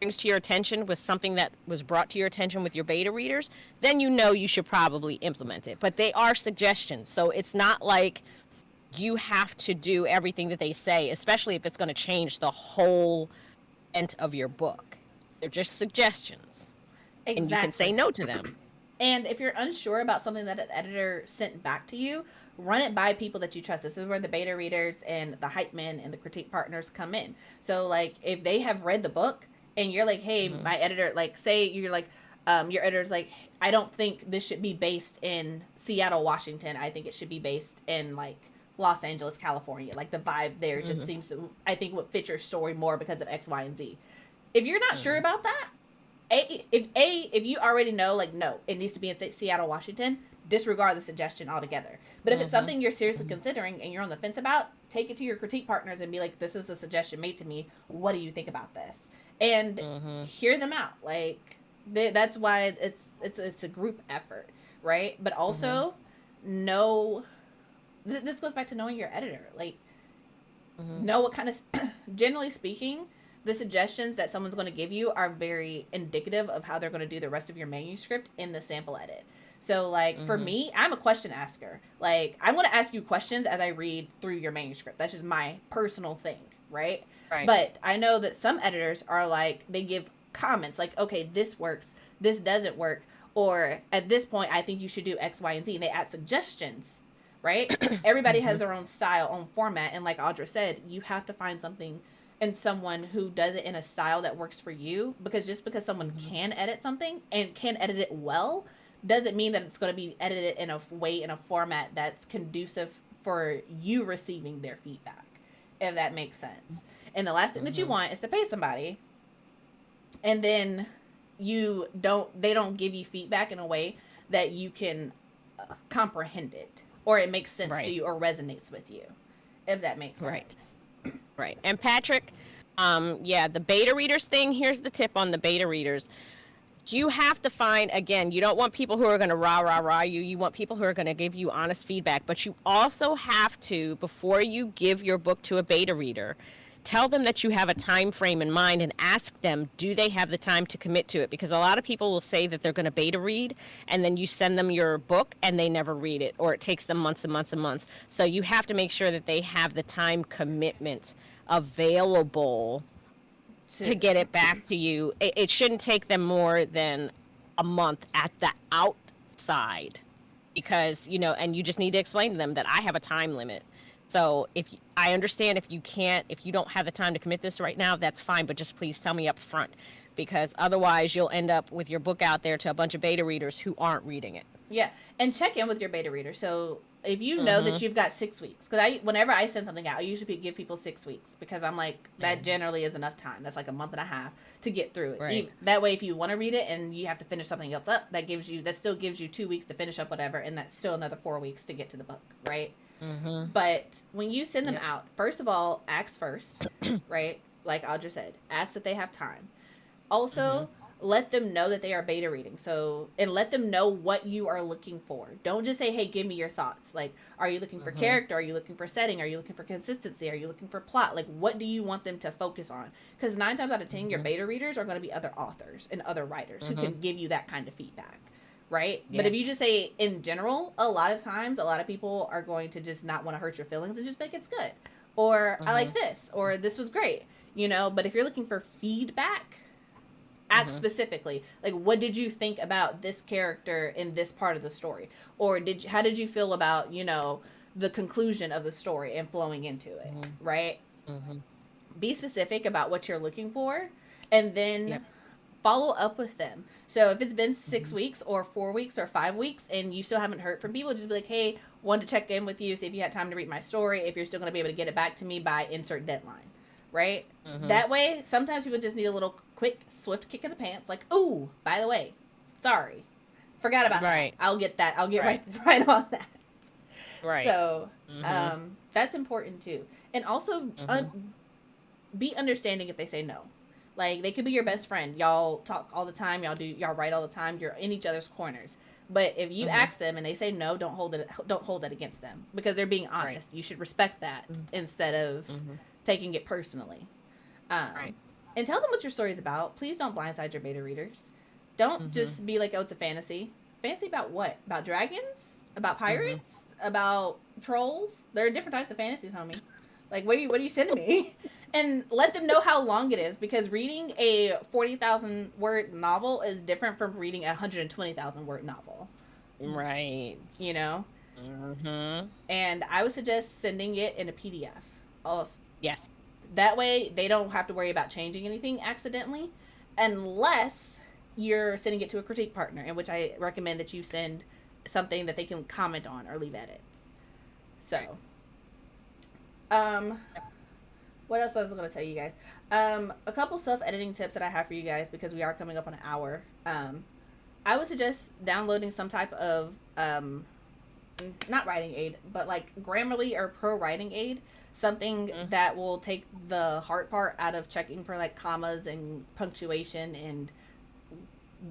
brings to your attention was something that was brought to your attention with your beta readers, then you should probably implement it. But they are suggestions, so it's not like you have to do everything that they say, especially if it's going to change the whole end of your book. They're just suggestions. Exactly. And you can say no to them. And if you're unsure about something that an editor sent back to you, run it by people that you trust. This is where the beta readers and the hype men and the critique partners come in. So, like, if they have read the book and you're like, hey, my editor, like, say you're like, your editor's like, I don't think this should be based in Seattle, Washington. I think it should be based in, like, Los Angeles, California. Like, the vibe there just seems to, I think, would fit your story more because of X, Y, and Z. If you're not sure about that, if you already know, like, no, it needs to be in Seattle, Washington, disregard the suggestion altogether. But if it's something you're seriously considering and you're on the fence about, take it to your critique partners and be like, this is a suggestion made to me. What do you think about this? And hear them out. Like, that's why it's a group effort, right? But also know, this goes back to knowing your editor. Like, know what kind of, generally speaking, the suggestions that someone's going to give you are very indicative of how they're going to do the rest of your manuscript in the sample edit. So, like, for me, I'm a question asker. Like, I'm going to ask you questions as I read through your manuscript. That's just my personal thing, right? But I know that some editors are like, they give comments like, okay, this works, this doesn't work, or at this point, I think you should do X, Y, and Z. And they add suggestions, right? Everybody has their own style, own format. And like Audra said, you have to find something and someone who does it in a style that works for you, because just because someone can edit something and can edit it well doesn't mean that it's going to be edited in a way, in a format that's conducive for you receiving their feedback, if that makes sense. And the last thing that you want is to pay somebody and then they don't give you feedback in a way that you can comprehend it, or it makes sense to you or resonates with you, if that makes sense. Right. And Patrick, the beta readers thing, here's the tip on the beta readers. You have to find, again, you don't want people who are going to rah you. You want people who are going to give you honest feedback. But you also have to, before you give your book to a beta reader, tell them that you have a time frame in mind and ask them, do they have the time to commit to it? Because a lot of people will say that they're going to beta read, and then you send them your book and they never read it, or it takes them months and months and months. So you have to make sure that they have the time commitment available to get it back to you. It shouldn't take them more than a month at the outside, because, you know, and you just need to explain to them that I have a time limit. So I understand if you don't have the time to commit this right now, that's fine, but just please tell me up front, because otherwise you'll end up with your book out there to a bunch of beta readers who aren't reading it. Yeah, and check in with your beta reader. So if you know that you've got 6 weeks, because whenever I send something out, I usually give people 6 weeks, because I'm like, that generally is enough time. That's like a month and a half to get through it. Right. That way, if you want to read it and you have to finish something else up, that still gives you 2 weeks to finish up whatever, and that's still another 4 weeks to get to the book, right? But when you send them out, first of all, ask first, right? Like Audra said, ask that they have time. Also, let them know that they are beta reading. So, and let them know what you are looking for. Don't just say, hey, give me your thoughts. Like, are you looking for character? Are you looking for setting? Are you looking for consistency? Are you looking for plot? Like, what do you want them to focus on? Because 9 times out of 10, your beta readers are going to be other authors and other writers who can give you that kind of feedback. Right? Yeah. But if you just say in general, a lot of times, a lot of people are going to just not want to hurt your feelings and just think it's good. Or I like this, or this was great, you know? But if you're looking for feedback, ask specifically, like, what did you think about this character in this part of the story? Or how did you feel about, you know, the conclusion of the story and flowing into it, right? Be specific about what you're looking for, and then follow up with them. So if it's been 6 weeks or 4 weeks or 5 weeks and you still haven't heard from people, just be like, hey, wanted to check in with you, see if you had time to read my story, if you're still going to be able to get it back to me by insert deadline, right? That way, sometimes people just need a little quick, swift kick in the pants, like, ooh, by the way, sorry, forgot about that. I'll get that. I'll get right on that. Right. So that's important too. And also be understanding if they say no. Like, they could be your best friend. Y'all talk all the time. Y'all write all the time. You're in each other's corners. But if you ask them and they say no, don't hold that against them, because they're being honest. You should respect that instead of taking it personally. And tell them what your story is about. Please don't blindside your beta readers. Don't just be like, oh, it's a fantasy. Fantasy about what? About dragons? About pirates? About trolls? There are different types of fantasies, homie. Like, what are you sending me? And let them know how long it is, because reading a 40,000 word novel is different from reading a 120,000 word novel. Right. You know? And I would suggest sending it in a PDF. Also, yes. That way they don't have to worry about changing anything accidentally, unless you're sending it to a critique partner, in which I recommend that you send something that they can comment on or leave edits. So, what else I was going to tell you guys? A couple self-editing tips that I have for you guys, because we are coming up on an hour. I would suggest downloading some type of, not writing aid, but like Grammarly or Pro Writing Aid. Something that will take the hard part out of checking for like commas and punctuation and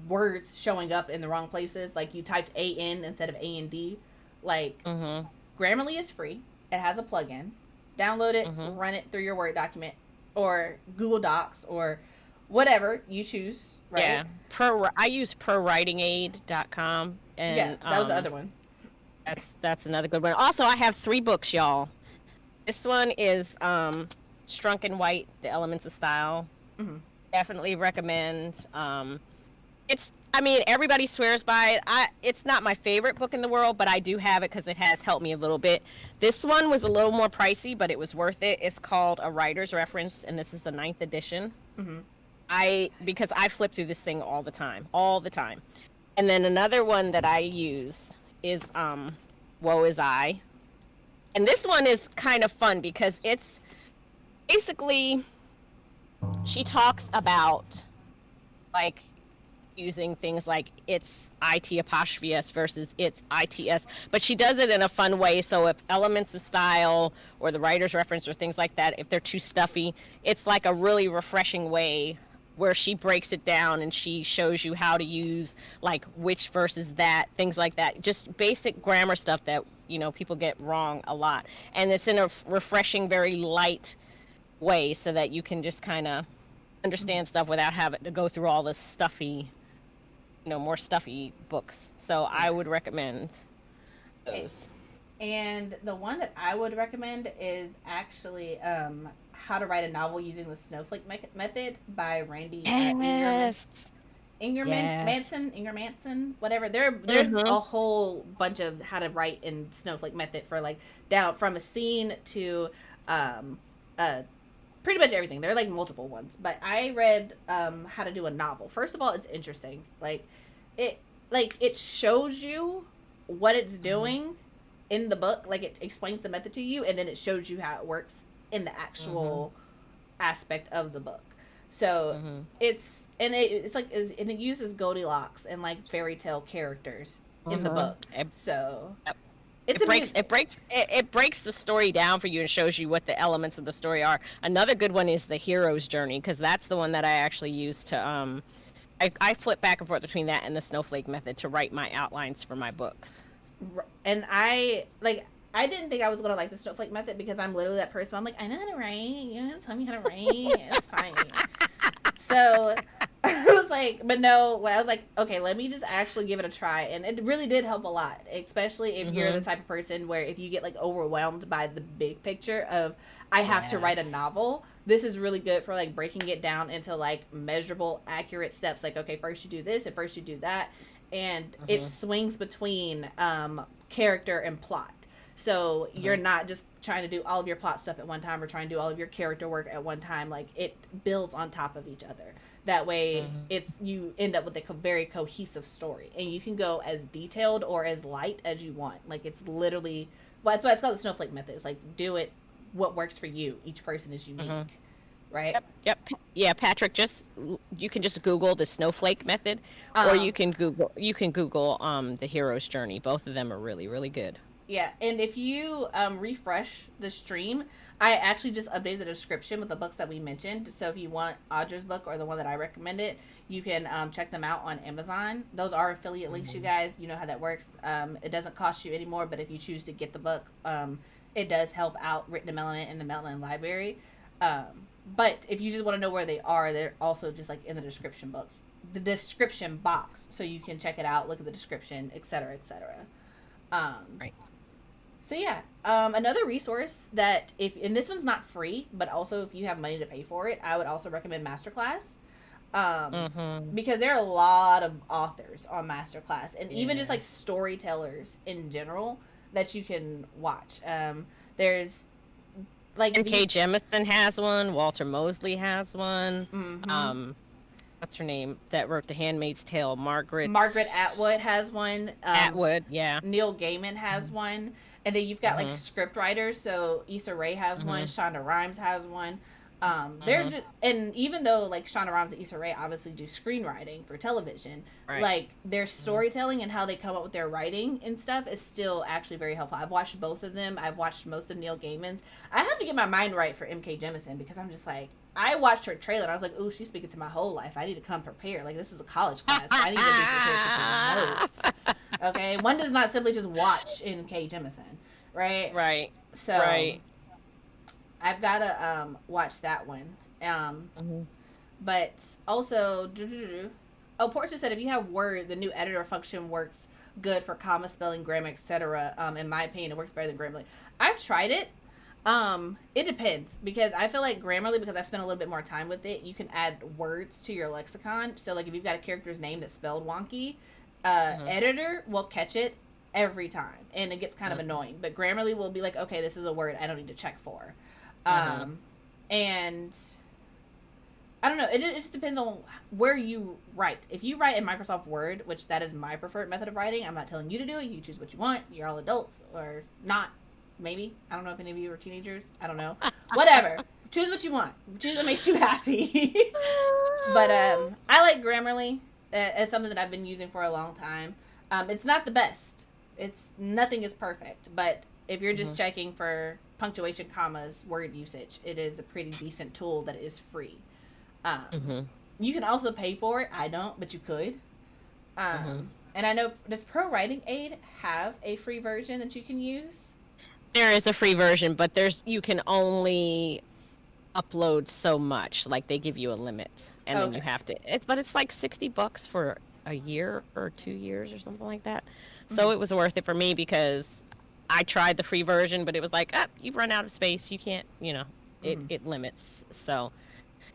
words showing up in the wrong places. Like you typed A-N instead of A-N-D. Like, Grammarly is free. It has a plugin. Download it, run it through your Word document or Google Docs or whatever you choose, right? Yeah. I use prowritingaid.com. And, yeah, that was the other one. That's another good one. Also, I have 3 books, y'all. This one is Strunk and White, The Elements of Style. Definitely recommend. Everybody swears by it. It's not my favorite book in the world, but I do have it because it has helped me a little bit. This one was a little more pricey, but it was worth it. It's called A Writer's Reference, and this is the 9th edition. Because I flip through this thing all the time. And then another one that I use is Woe Is I. And this one is kind of fun because it's basically, she talks about like using things like it's IT' versus it's ITS, but she does it in a fun way. So if Elements of Style or the Writer's Reference or things like that, if they're too stuffy, it's like a really refreshing way where she breaks it down and she shows you how to use like which versus that, things like that. Just basic grammar stuff that, you know, people get wrong a lot. And it's in a refreshing, very light way so that you can just kind of understand stuff without having to go through all this stuffy, more stuffy books. So I would recommend those. And the one that I would recommend is actually How to Write a Novel Using the Snowflake Method by Randy Yes. Inger Manson, whatever. There's a whole bunch of how to write in Snowflake Method for like down from a scene to pretty much everything. There are like multiple ones, but I read how to do a novel. First of all, it's interesting. It shows you what it's doing in the book. Like it explains the method to you, and then it shows you how it works in the actual aspect of the book. So it's like and it uses Goldilocks and like fairy tale characters in the book. So it breaks the story down for you and shows you what the elements of the story are. Another good one is the hero's journey, because that's the one that I actually use to I flip back and forth between that and the Snowflake Method to write my outlines for my books. And I didn't think I was gonna like the Snowflake Method because I'm literally that person. I'm like, I know how to write. You know, tell me how to write. It's fine. So I was like, but no. I was like, okay, let me just actually give it a try, and it really did help a lot, especially if you're the type of person where if you get like overwhelmed by the big picture of I have to write a novel. This is really good for like breaking it down into like measurable, accurate steps. Like, okay, first you do this and first you do that, and it swings between character and plot. So you're not just trying to do all of your plot stuff at one time or trying to do all of your character work at one time. Like it builds on top of each other. That way you end up with a very cohesive story, and you can go as detailed or as light as you want. Like it's literally, well, that's why it's called the Snowflake Method. It's like, do it what works for you. Each person is unique. Right? Yep. Yeah, Patrick, you can just Google the Snowflake Method, or you can Google the hero's journey. Both of them are really, really good. Yeah, and if you refresh the stream, I actually just updated the description with the books that we mentioned. So if you want Audra's book or the one that I recommended, you can check them out on Amazon. Those are affiliate links, you guys. You know how that works. It doesn't cost you anymore, but if you choose to get the book, it does help out Written to Melanin in the Melanin Library. But if you just want to know where they are, they're also just like in the description box, so you can check it out, look at the description, etc., etc. Right. So yeah, another resource that and this one's not free, but also if you have money to pay for it, I would also recommend Masterclass. Because there are a lot of authors on Masterclass, and even just like storytellers in general that you can watch. There's like M.K. Jemisin has one. Walter Mosley has one. What's her name that wrote The Handmaid's Tale? Margaret Atwood has one. Atwood, yeah. Neil Gaiman has one. And then you've got like script writers. So Issa Rae has one. Shonda Rhimes has one. They're just, and even though like Shonda Rhimes and Issa Rae obviously do screenwriting for television, like their storytelling and how they come up with their writing and stuff is still actually very helpful. I've watched both of them. I've watched most of Neil Gaiman's. I have to get my mind right for M.K. Jemisin because I'm just like, I watched her trailer and I was like, ooh, she's speaking to my whole life. I need to come prepared. Like this is a college class. So I need to be prepared to take notes. Okay, one does not simply just watch M.K. Jemisin. Right. So I've got to watch that one. But also, Portia said if you have Word, the new editor function works good for comma, spelling, grammar, etc. In my opinion, it works better than Grammarly. I've tried it. It depends because I feel like Grammarly, because I've spent a little bit more time with it, you can add words to your lexicon. So like if you've got a character's name that's spelled wonky, editor will catch it every time, and it gets kind of annoying. But Grammarly will be like, okay, this is a word I don't need to check for. And I don't know, it just depends on where you write. If you write in Microsoft Word, which that is my preferred method of writing, I'm not telling you to do it. You choose what you want. You're all adults or not. Maybe. I don't know if any of you are teenagers. I don't know. Whatever. Choose what you want. Choose what makes you happy. But I like Grammarly. It's something that I've been using for a long time. It's not the best. Nothing is perfect, but if you're just checking for punctuation, commas, word usage, it is a pretty decent tool that is free. You can also pay for it. I don't, but you could. And I know, does Pro Writing Aid have a free version that you can use? There is a free version, but you can only upload so much. Like they give you a limit, and then you Okay. have to. But it's like $60 for a year or 2 years or something like that. Mm-hmm. So it was worth it for me because I tried the free version, but it was like, ah, you've run out of space. You can't, it Mm-hmm. it limits. So,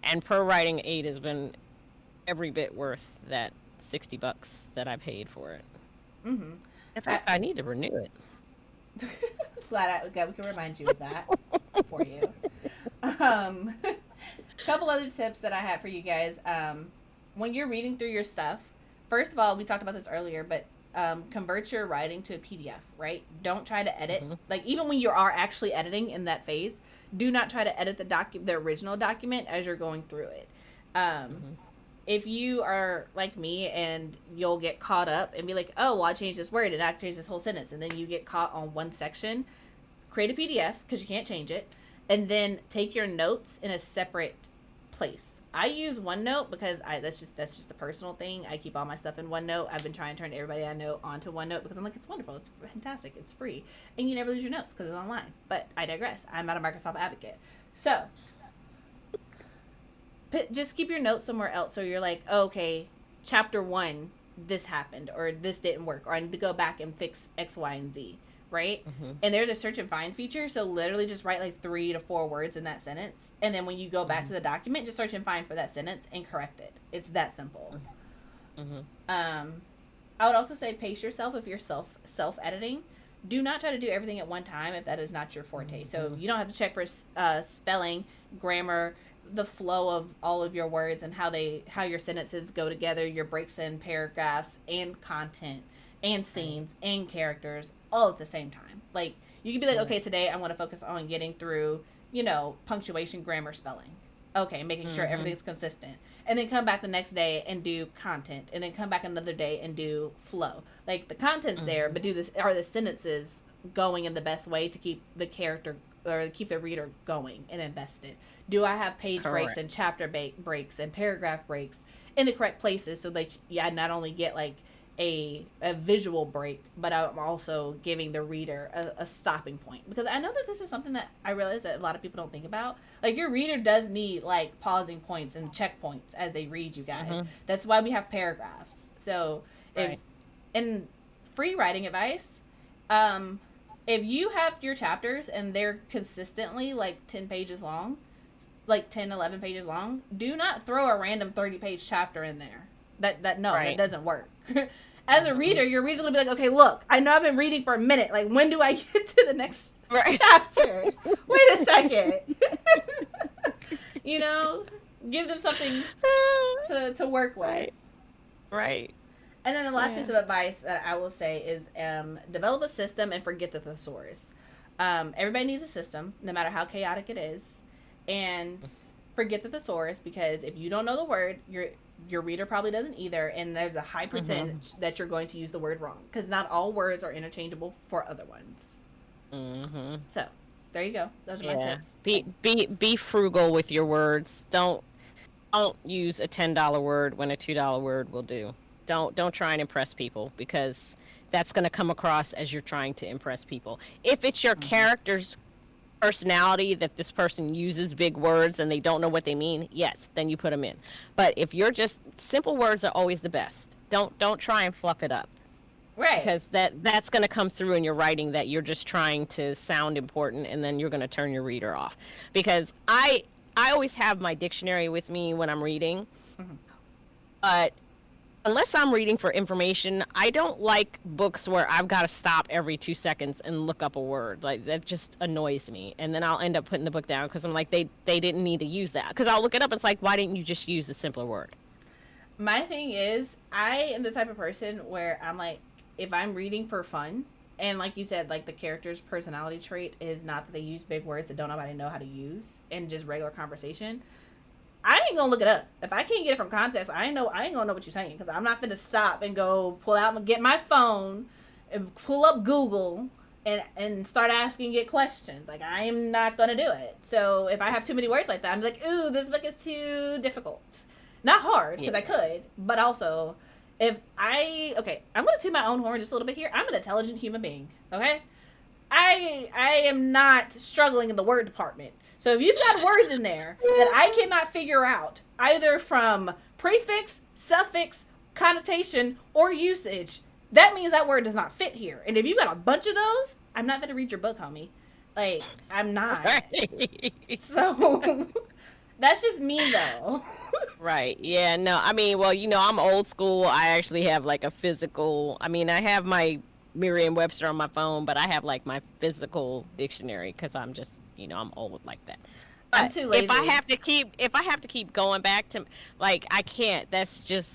and per writing aid has been every bit worth that $60 that I paid for it. Mm-hmm. In I, fact, I need to renew it. glad we can remind you of that for you. Um, couple other tips that I have for you guys. When you're reading through your stuff, first of all, we talked about this earlier, but convert your writing to a PDF, right? Don't try to edit. Hmm. Like even when you are actually editing in that phase, do not try to edit the original document as you're going through it. Um, Hmm. if you are like me and you'll get caught up and be like, oh, well, I changed this word and I changed this whole sentence, and then you get caught on one section, create a PDF because you can't change it, and then take your notes in a separate place. I use OneNote because that's just a personal thing. I keep all my stuff in OneNote. I've been trying to turn everybody I know onto OneNote because I'm like, it's wonderful, it's fantastic, it's free, and you never lose your notes because it's online. But I digress. I'm not a Microsoft advocate, so just keep your notes somewhere else. So you're like, oh, okay, chapter one, this happened, or this didn't work, or I need to go back and fix X, Y, and Z, right? Hmm. And there's a search and find feature. So literally just write like 3 to 4 words in that sentence. And then when you go back Hmm. to the document, just search and find for that sentence and correct it. It's that simple. Hmm. Um, I would also say pace yourself if you're self editing. Do not try to do everything at one time if that is not your forte. So Hmm. you don't have to check for spelling, grammar, the flow of all of your words and how your sentences go together, your breaks in paragraphs and content and Right. scenes and characters all at the same time. Like you could be like, Right. okay, today I want to focus on getting through, punctuation, grammar, spelling. Okay, making sure Hmm. everything's consistent. And then come back the next day and do content. And then come back another day and do flow. Like the content's there, Hmm. but are the sentences going in the best way to keep the character or keep the reader going and invested? Do I have page breaks Correct. and chapter breaks and paragraph breaks in the correct places so that I not only get like a visual break, but I'm also giving the reader a stopping point, because I know that this is something that I realize that a lot of people don't think about. Like your reader does need like pausing points and checkpoints as they read you guys. Hmm. That's why we have paragraphs. So if Right. in free writing advice, um, if you have your chapters and they're consistently like 10 pages long, like 10, 11 pages long, do not throw a random 30-page chapter in there. That Right. doesn't work. As a Hmm. reader, your reader's gonna be like, okay, look, I know I've been reading for a minute. Like, when do I get to the next Right. chapter? Wait a second. you know, give them something to work with. Right. Right. And then the last Yeah. piece of advice that I will say is develop a system and forget the thesaurus. Everybody needs a system, no matter how chaotic it is, and forget the thesaurus, because if you don't know the word, your reader probably doesn't either, and there's a high Hmm. percentage that you're going to use the word wrong, because not all words are interchangeable for other ones. Hmm. So there you go. Those are my Yeah. tips. Be frugal with your words. Don't use a $10 word when a $2 word will do. Don't try and impress people, because that's going to come across as you're trying to impress people. If it's your Mm-hmm. character's personality that this person uses big words and they don't know what they mean, yes, then you put them in. But if you're just simple words are always the best. Don't try and fluff it up, Right. because that's going to come through in your writing that you're just trying to sound important, and then you're going to turn your reader off. Because I always have my dictionary with me when I'm reading, Mm-hmm. but unless I'm reading for information, I don't like books where I've got to stop every 2 seconds and look up a word. Like that just annoys me, and then I'll end up putting the book down because I'm like, they didn't need to use that. Because I'll look it up. It's like, why didn't you just use a simpler word? My thing is, I am the type of person where I'm like, if I'm reading for fun, and like you said, like the character's personality trait is not that they use big words that don't nobody know how to use in just regular conversation, I ain't gonna look it up. If I can't get it from context, I ain't gonna know what you're saying, because I'm not finna stop and go pull out and get my phone and pull up Google and start asking it questions. Like, I am not gonna do it. So if I have too many words like that, I'm like, ooh, this book is too difficult. Not hard, because Yeah. I could, but also if I'm gonna toot my own horn just a little bit here. I'm an intelligent human being. Okay, I am not struggling in the word department. So if you've got words in there that I cannot figure out, either from prefix, suffix, connotation, or usage, that means that word does not fit here. And if you got a bunch of those, I'm not going to read your book, homie. Like, I'm not. Right. So that's just me, though. Right. Yeah. No, I mean, well, I'm old school. I actually have like a physical, I mean, I have my Merriam-Webster on my phone, but I have like my physical dictionary because I'm just, I'm old like that. I'm But too lazy. if I have to keep going back to, like, I can't. That's just,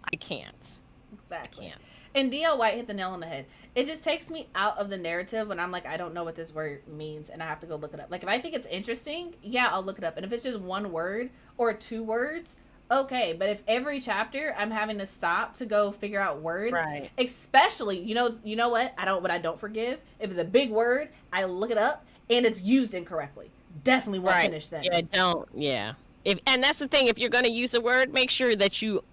I can't. Exactly. I can't. And D.L. White hit the nail on the head. It just takes me out of the narrative when I'm like, I don't know what this word means, and I have to go look it up. Like, if I think it's interesting, yeah, I'll look it up. And if it's just one word or two words, okay. But if every chapter I'm having to stop to go figure out words, Right. especially, you know what? What I don't forgive. If it's a big word, I look it up and it's used incorrectly. Definitely won't finish then. Yeah, don't. Yeah. And that's the thing. If you're going to use a word, make sure that you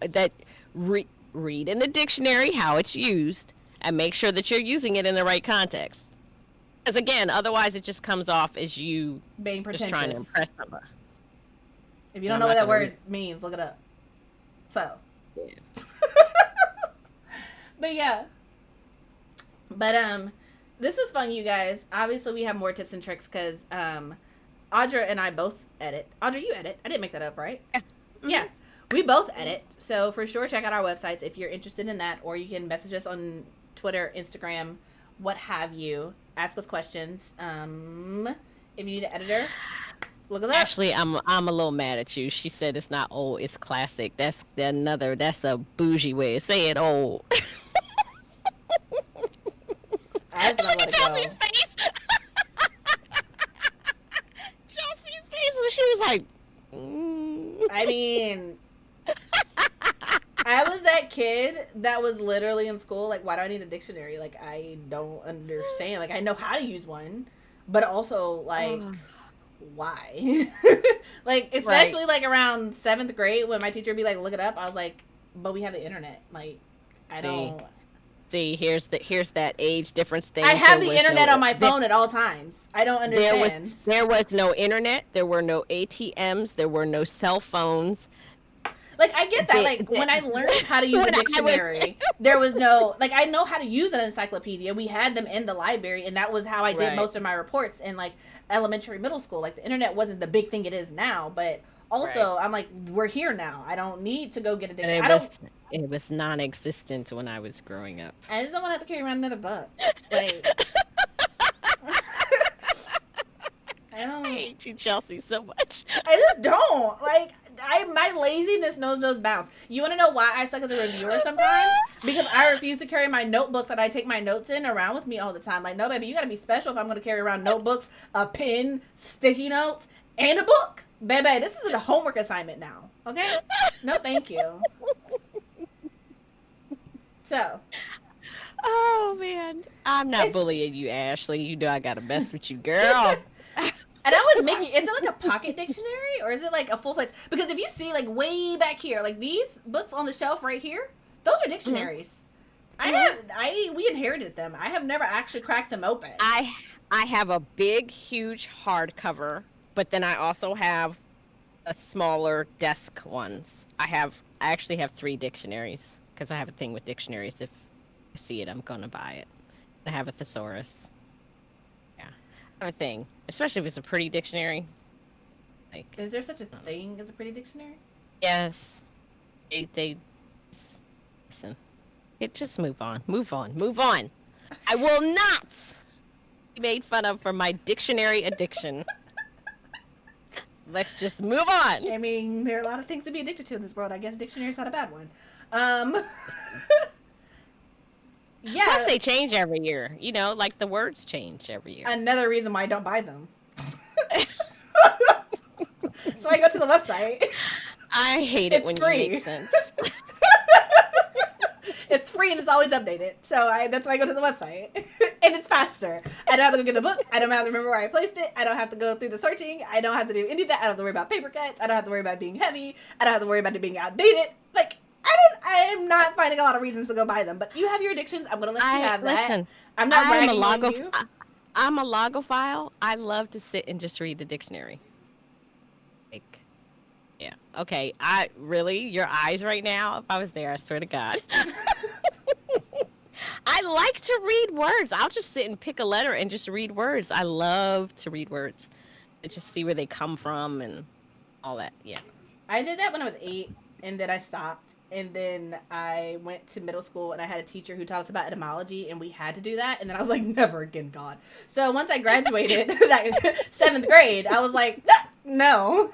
read in the dictionary how it's used, and make sure that you're using it in the right context. Because again, otherwise it just comes off as you Being pretentious. just trying to impress someone. If you don't know what that word means, look it up. So. Yeah. But yeah. But this was fun, you guys. Obviously, we have more tips and tricks because Audra and I both edit. Audra, you edit. I didn't make that up, right? Yeah. Mm-hmm. Yeah. We both edit. So for sure, check out our websites if you're interested in that, or you can message us on Twitter, Instagram, what have you. Ask us questions. If you need an editor, look at that. Actually, I'm a little mad at you. She said it's not old, it's classic. That's a bougie way of saying old. I just don't let it go. Chelsea's face. Chelsea's face when she was like, I mean, I was that kid that was literally in school. Like, why do I need a dictionary? Like, I don't understand. Like, I know how to use one, but also, like, why? Like, especially, like, around 7th grade when my teacher would be like, look it up. I was like, but we have the internet. Like, I don't. See, here's that age difference thing. I have the internet on my phone at all times. I don't understand. There was no internet. There were no ATMs. There were no cell phones. Like, I get that. Like, when I learned how to use a dictionary, there was no, like, I know how to use an encyclopedia. We had them in the library, and that was how I did most of my reports in, like, elementary, middle school. Like, the internet wasn't the big thing it is now, but also, I'm like, we're here now. I don't need to go get a dictionary. It was non-existent when I was growing up. I just don't want to have to carry around another book. Like, I hate you, Chelsea, so much. I just don't. Like, my laziness knows no bounds. You want to know why I suck as a reviewer sometimes? Because I refuse to carry my notebook that I take my notes in around with me all the time. Like, no, baby, you got to be special if I'm going to carry around notebooks, a pen, sticky notes, and a book. Baby, this is a homework assignment now. Okay? No, thank you. So. Oh, man. I'm not bullying you, Ashley. You know I got to mess with you, girl. And I would make is it like a pocket dictionary or is it like a full place? Because if you see like way back here, like these books on the shelf right here, those are dictionaries. Mm-hmm. We inherited them. I have never actually cracked them open. I have a big, huge hardcover, but then I also have a smaller desk ones. I actually have 3 dictionaries because I have a thing with dictionaries. If I see it, I'm gonna buy it. I have a thesaurus. A thing, especially if it's a pretty dictionary. Like, is there such a thing as a pretty dictionary? Yes. They listen. Just move on. I will not be made fun of for my dictionary addiction. Let's just move on. I mean, there are a lot of things to be addicted to in this world. I guess dictionary's not a bad one. Yeah. Plus, they change every year. You know, like the words change every year. Another reason why I don't buy them. So I go to the website. I hate it when free. You make sense. It's free and it's always updated. So that's why I go to the website. And it's faster. I don't have to go get the book. I don't have to remember where I placed it. I don't have to go through the searching. I don't have to do any of that. I don't have to worry about paper cuts. I don't have to worry about being heavy. I don't have to worry about it being outdated. Like, I'm not finding a lot of reasons to go buy them, but you have your addictions. I'm going to let you have that. Listen, I'm not bragging on you. I'm a logophile. I love to sit and just read the dictionary. Like, yeah. Okay. Your eyes right now. If I was there, I swear to God. I like to read words. I'll just sit and pick a letter and just read words. I love to read words and just see where they come from and all that. Yeah. I did that when I was 8, and then I stopped. And then I went to middle school, and I had a teacher who taught us about etymology, and we had to do that. And then I was like, never again, God. So once I graduated, that 7th grade, I was like, no.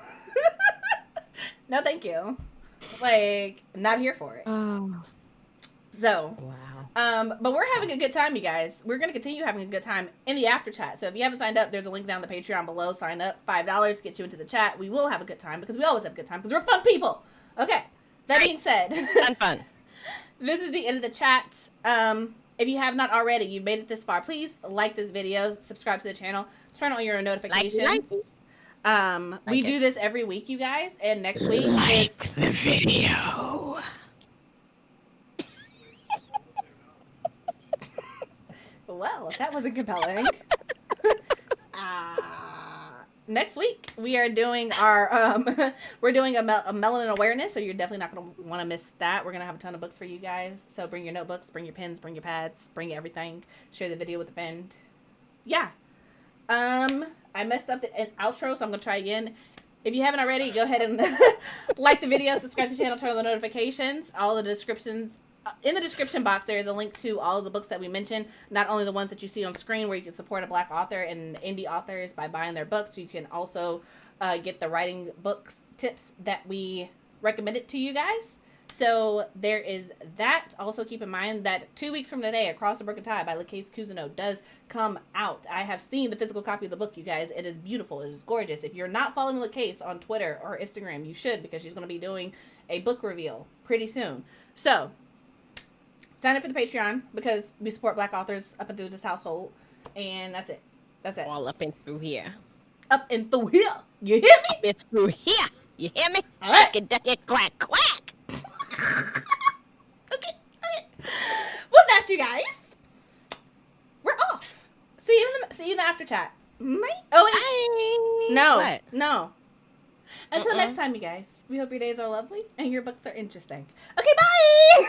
No, thank you. Like, not here for it. Oh. So, wow. but we're having a good time, you guys. We're going to continue having a good time in the after chat. So if you haven't signed up, there's a link down the Patreon below. Sign up. $5 gets you into the chat. We will have a good time because we always have a good time because we're fun people. Okay. That being said, fun. This is the end of the chat. If you have not already, you've made it this far, please like this video, subscribe to the channel, turn on your notifications. We do this every week, you guys, and next week is the video. Well, if that wasn't compelling. Next week we are doing our we're doing a melanin awareness, so you're definitely not going to want to miss that. We're going to have a ton of books for you guys, so bring your notebooks, bring your pens, bring your pads, bring everything. Share the video with a friend. Yeah. I messed up the outro, so I'm going to try again. If you haven't already, go ahead and like the video, subscribe to the channel, turn on the notifications. All the descriptions in the description box, there is a link to all of the books that we mentioned, not only the ones that you see on screen where you can support a Black author and indie authors by buying their books. You can also get the writing books tips that we recommended to you guys. So there is that. Also keep in mind that 2 weeks from today, Across the Broken Tie by LaCase Cousineau does come out. I have seen the physical copy of the book, you guys. It is beautiful. It is gorgeous. If you're not following LaCase on Twitter or Instagram, you should, because she's going to be doing a book reveal pretty soon. So sign up for the Patreon because we support Black authors up and through this household. And that's it. That's it. All up and through here. Up and through here. You hear me? Up and through here. You hear me? All right. Shake it, duck it, quack, quack. Okay. With that, you guys, we're off. See you in the after chat. Oh, wait. Bye. No. What? No. Until next time, you guys. We hope your days are lovely and your books are interesting. Okay, bye.